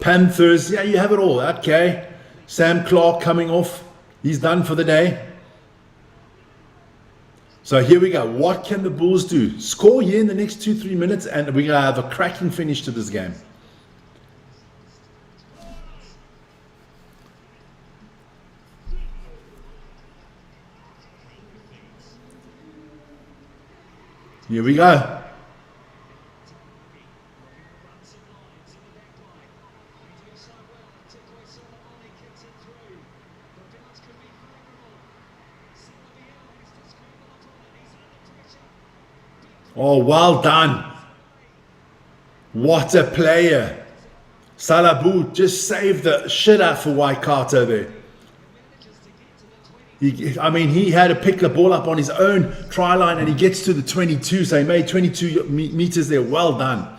Panthers. Yeah, you have it all. Okay. Sam Clark coming off. He's done for the day. So here we go. What can the Bulls do? Score here in the next 2-3 minutes, and we're going to have a cracking finish to this game. Here we go. Oh, well done. What a player. Salabu just saved the shit out for Waikato there. He had to pick the ball up on his own try line and he gets to the 22, so he made 22 meters there. Well done.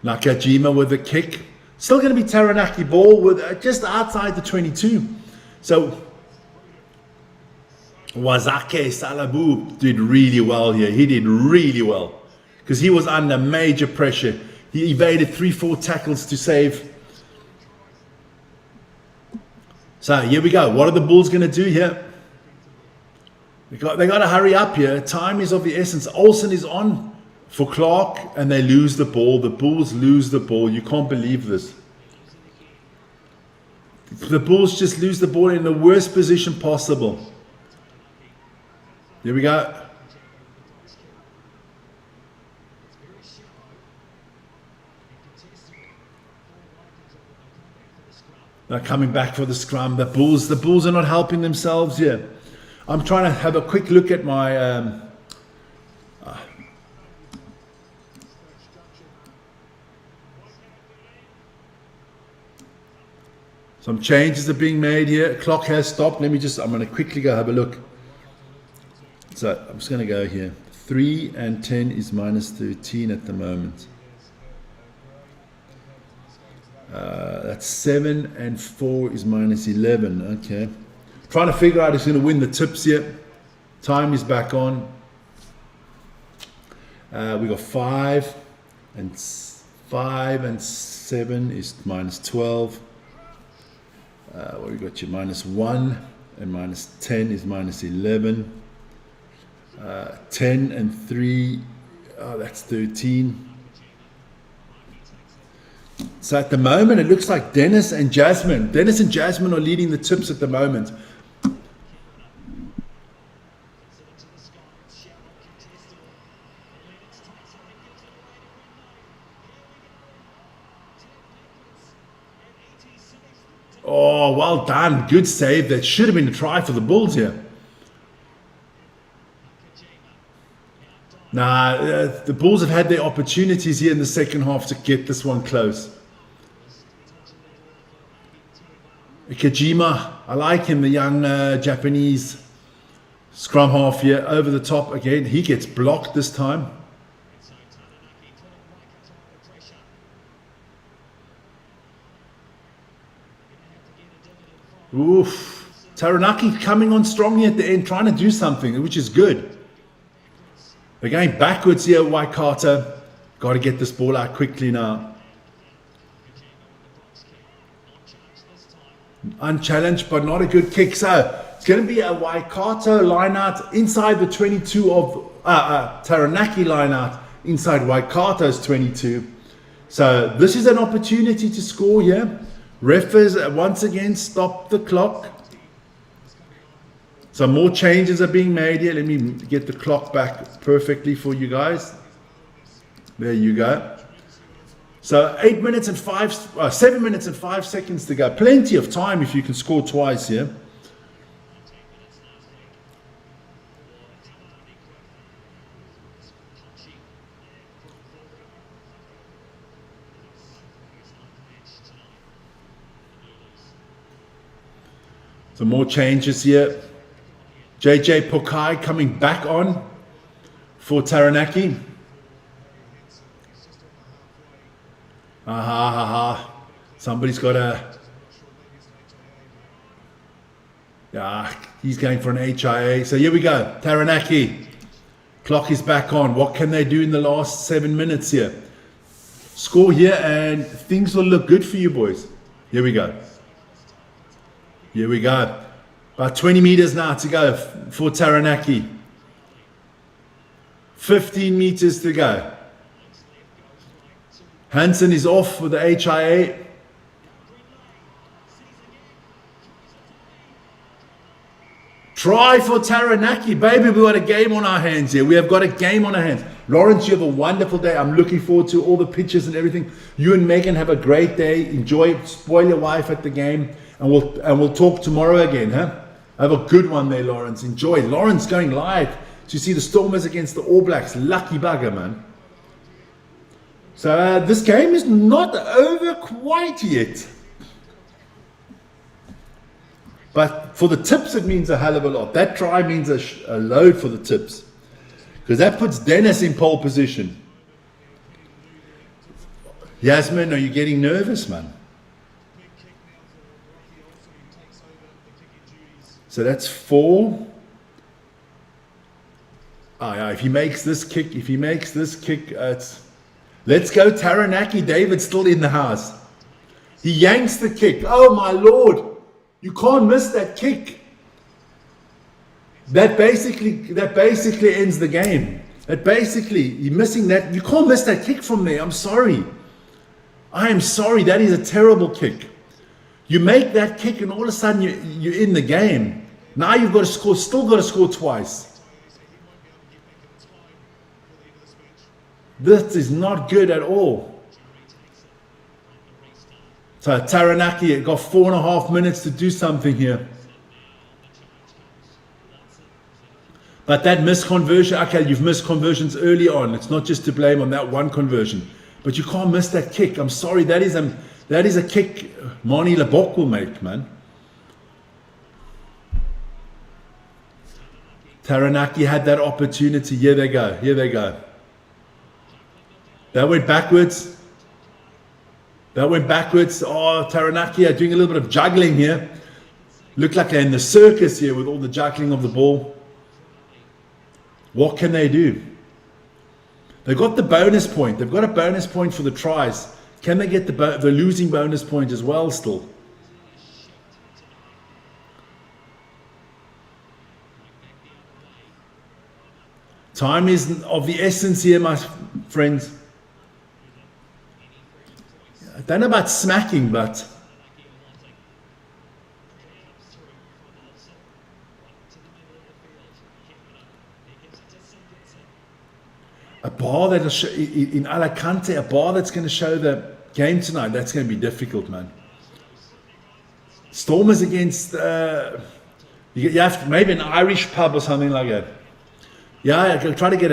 Nakajima with the kick. Still going to be Taranaki ball with just outside the 22. So Wazake Salabu did really well here. He did really well because he was under major pressure. He evaded 3-4 tackles to save. So here we go. What are the Bulls going to do here? They got to hurry up here. Time is of the essence. Olsen is on for Clark and they lose the ball. The Bulls lose the ball. You can't believe this. The Bulls just lose the ball in the worst position possible. Here we go. They're coming back for the scrum. The Bulls are not helping themselves here. I'm trying to have a quick look at my some changes are being made here. Clock has stopped. I'm going to quickly go have a look. So I'm just going to go here. 3 and 10 is minus 13 at the moment. That's 7 and 4 is minus 11. Okay. Trying to figure out who's going to win the tips here. Time is back on. We got 5 and 7 is minus 12. What we got here? Minus 1 and minus 10 is minus 11. 10 and 3, that's 13. So at the moment, it looks like Dennis and Jasmine are leading the tips at the moment. Oh, well done. Good save. That should have been a try for the Bulls here. The Bulls have had their opportunities here in the second half to get this one close. Kajima, I like him, the young Japanese scrum half here, over the top again. He gets blocked this time. Oof. Taranaki coming on strongly at the end, trying to do something, which is good. They're going backwards here, Waikato. Got to get this ball out quickly now. Unchallenged, but not a good kick. So it's going to be a Waikato line out inside the 22 of Taranaki line out inside Waikato's 22. So this is an opportunity to score here. Refers once again stop the clock. Some more changes are being made here. Let me get the clock back perfectly for you guys. There you go. So 7 minutes and 5 seconds to go. Plenty of time if you can score twice here. Some more changes here. JJ Pokai coming back on for Taranaki. Somebody's got he's going for an HIA. So here we go. Taranaki. Clock is back on. What can they do in the last 7 minutes here? Score here and things will look good for you boys. Here we go. Here we go. About 20 meters now to go for Taranaki. 15 meters to go. Hansen is off with the HIA. Try for Taranaki. Baby, we've got a game on our hands here. We have got a game on our hands. Lawrence, you have a wonderful day. I'm looking forward to all the pictures and everything. You and Megan have a great day. Enjoy it. Spoil your wife at the game. And we'll talk tomorrow again, huh? Have a good one there, Lawrence. Enjoy. Lawrence going live to see the Stormers against the All Blacks. Lucky bugger, man. So this game is not over quite yet. But for the tips, it means a hell of a lot. That try means a load for the tips. Because that puts Dennis in pole position. Yasmin, are you getting nervous, man? So that's 4. Yeah, if he makes this kick, it's... Let's go Taranaki. David's still in the house. He yanks the kick. Oh my Lord. You can't miss that kick. That basically ends the game. You're missing that. You can't miss that kick from there. I'm sorry. I am sorry. That is a terrible kick. You make that kick and all of a sudden you're in the game. Now you've got to score, still got to score twice. This is not good at all. So Taranaki got 4.5 minutes to do something here. But that missed conversion, okay, you've missed conversions early on. It's not just to blame on that one conversion. But you can't miss that kick. I'm sorry, that is a kick Mani Lebok will make, man. Taranaki had that opportunity. Here they go. That went backwards. Oh, Taranaki are doing a little bit of juggling here. Look like they're in the circus here with all the juggling of the ball. What can they do? They've got the bonus point. They've got a bonus point for the tries. Can they get the losing bonus point as well still? Time is of the essence here, my friends. I don't know about smacking, but a bar that'll show in Alicante, a bar that's going to show the game tonight. That's going to be difficult, man. Stormers against you have to, maybe an Irish pub or something like that. Yeah, try to get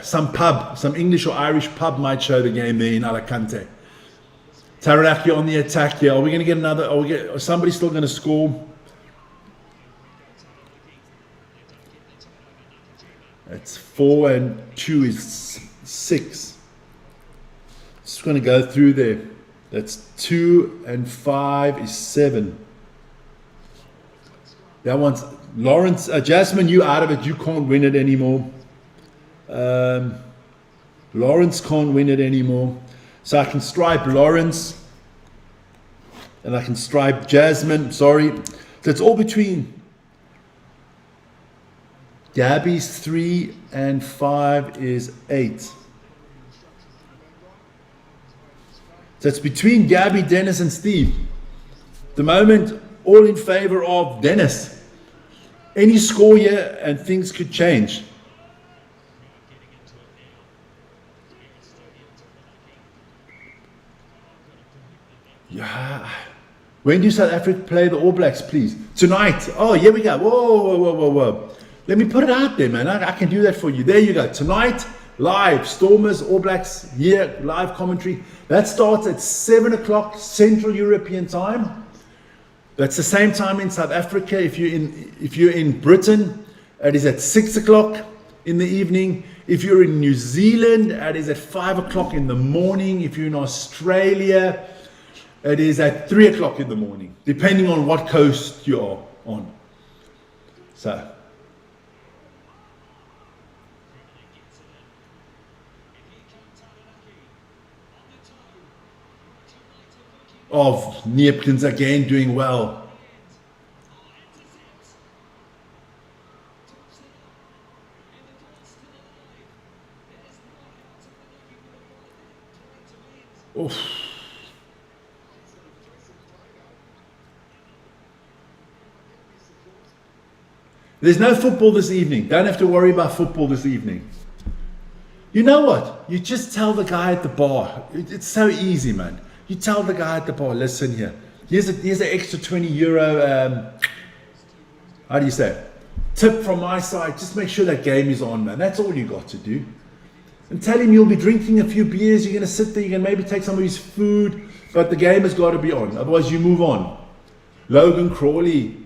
some English or Irish pub might show the game there in Alicante. Taranaki on the attack here. Are we going to get another? Are somebody still going to score? That's 4 and 2 is 6. Just going to go through there. That's 2 and 5 is 7. That one's Lawrence. Jasmine, you out of it. You can't win it anymore. Lawrence can't win it anymore. So I can stripe Lawrence. And I can stripe Jasmine. Sorry. So it's all between Gabby's 3 and 5 is 8. So it's between Gabby, Dennis, and Steve. The moment, all in favor of Dennis. Any score here and things could change. Yeah. When do South Africa play the All Blacks, please? Tonight. Oh, here we go. Whoa. Let me put it out there, man. I can do that for you. There you go. Tonight, live. Stormers, All Blacks, here, live commentary. That starts at 7 o'clock Central European time. That's the same time in South Africa. If you're in Britain, it is at 6 o'clock in the evening. If you're in New Zealand, it is at 5 o'clock in the morning. If you're in Australia, it is at 3 o'clock in the morning, depending on what coast you are on. So, of Neepkins again doing well. Oof. There's no football this evening. Don't have to worry about football this evening. You know what? You just tell the guy at the bar. It's so easy, man. You tell the guy at the bar, listen here. Here's an extra €20. How do you say? Tip from my side. Just make sure that game is on, man. That's all you got to do. and tell him you'll be drinking a few beers, you're going to sit there, you're going to maybe take some of his food, but the game has got to be on, otherwise you move on. Logan Crawley,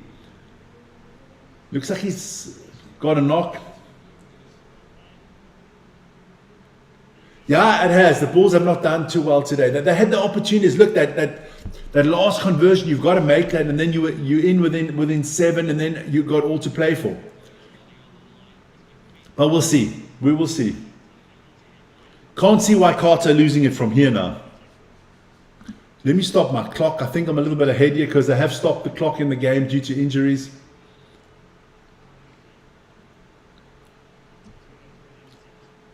looks like he's got a knock. Yeah, it has. The Bulls have not done too well today. They had the opportunities. Look, that last conversion, you've got to make that, and then you're in within 7, and then you got all to play for. But we'll see. We will see. Can't see Waikato losing it from here now. Let me stop my clock. I think I'm a little bit ahead here because they have stopped the clock in the game due to injuries.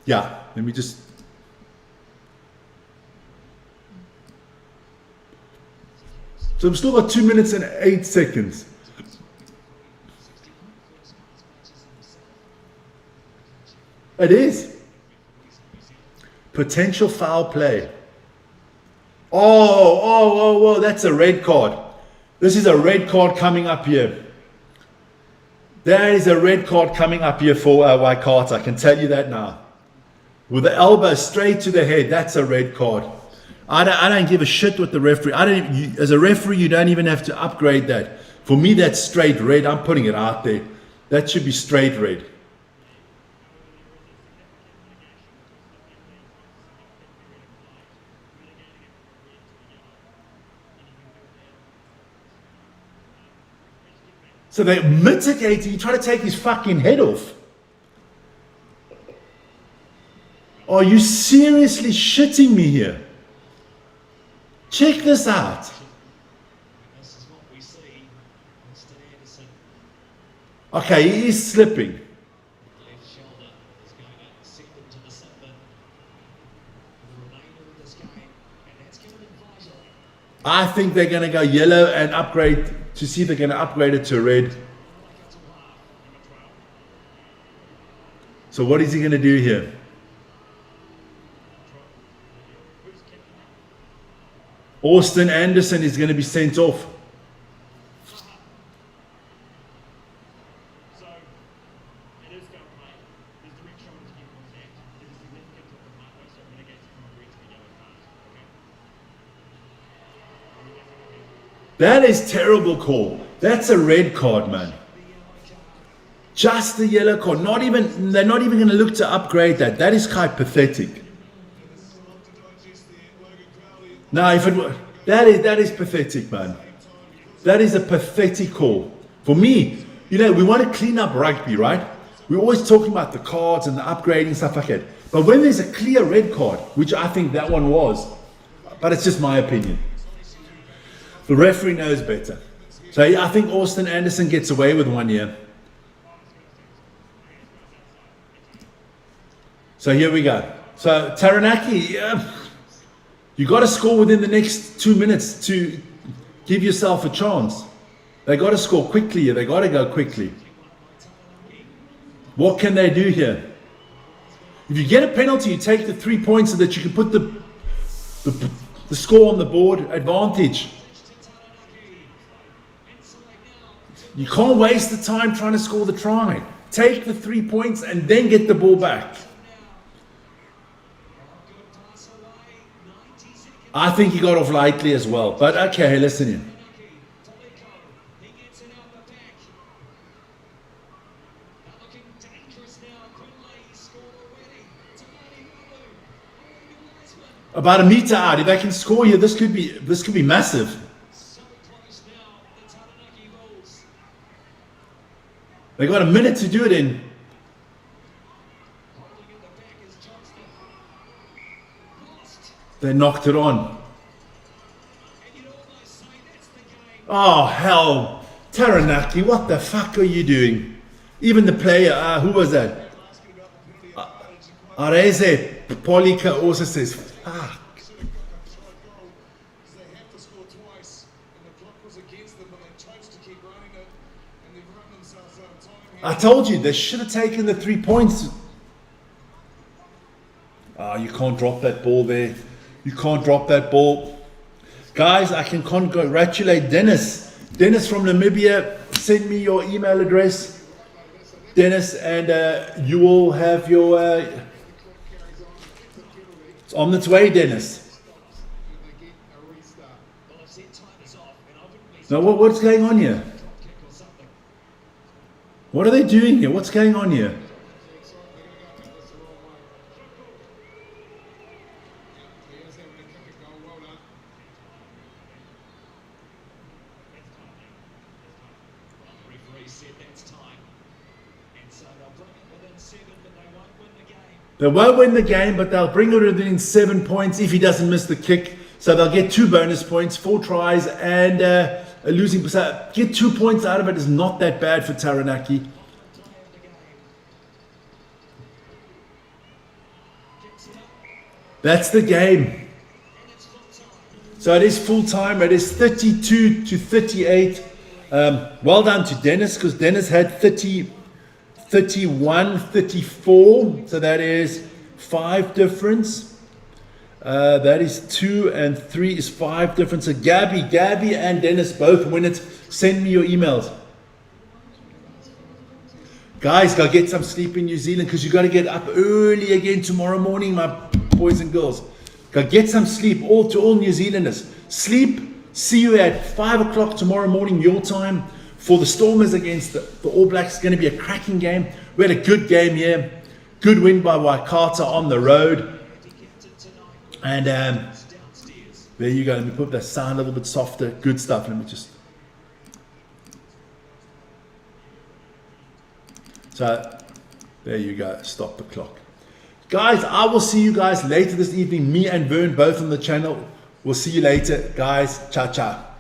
Yeah, let me just... So I've still got 2 minutes and 8 seconds. It is. Potential foul play. Oh, that's a red card. This is a red card coming up here. There is a red card coming up here for Waikato. I can tell you that now. With the elbow straight to the head, that's a red card. I don't give a shit with the referee. As a referee, you don't even have to upgrade that. For me, that's straight red. I'm putting it out there. That should be straight red. So they're mitigating. You try to take his fucking head off. Are you seriously shitting me here? Check this out. Okay, he is slipping. I think they're going to go yellow and upgrade to see if they're going to upgrade it to red. So what is he going to do here? Austin Anderson is going to be sent off. That is terrible call. That's a red card, man. Just the yellow card. They're not even going to look to upgrade that. That is quite pathetic. Now, if it were, that is pathetic, man. That is a pathetic call. For me, we want to clean up rugby, right? We're always talking about the cards and the upgrading, stuff like that. But when there's a clear red card, which I think that one was, but it's just my opinion. The referee knows better. So I think Austin Anderson gets away with one here. So here we go. So Taranaki, you got to score within the next 2 minutes to give yourself a chance. They got to score quickly here. They got to go quickly. What can they do here? If you get a penalty, you take the 3 points so that you can put the score on the board. Advantage. You can't waste the time trying to score the try. Take the 3 points and then get the ball back. I think he got off lightly as well. But okay, listen here. About a meter out. If they can score here, this could be massive. They got a minute to do it in. They knocked it on. Oh, hell. Taranaki, what the fuck are you doing? Even the player, who was that? Areze Polika also says, fuck. I told you, they should have taken the 3 points. You can't drop that ball there. You can't drop that ball. Guys, I can congratulate Dennis. Dennis from Namibia, send me your email address. Dennis, and you will have your on its way, Dennis. Now, what's going on here? What are they doing here? What's going on here? They won't win the game, but they'll bring it within 7 points if he doesn't miss the kick. So they'll get 2 bonus points, 4 tries, and a losing percent. Get 2 points out of it is not that bad for Taranaki. That's the game. So it is full time. It is 32-38. Well done to Dennis, because Dennis had 31, 34. So that is 5 difference. That is 2 and 3 is 5 difference. So Gabby and Dennis both win it. Send me your emails. Guys, go get some sleep in New Zealand, because you got to get up early again tomorrow morning, my boys and girls. Go get some sleep, to all New Zealanders. Sleep. See you at 5 o'clock tomorrow morning, your time, for the Stormers against the All Blacks. It's going to be a cracking game. We had a good game here. Good win by Waikato on the road. And there you go. Let me put that sound a little bit softer. Good stuff. Let me just... So, there you go. Stop the clock. Guys, I will see you guys later this evening. Me and Vern both on the channel. We'll see you later. Guys, ciao, ciao.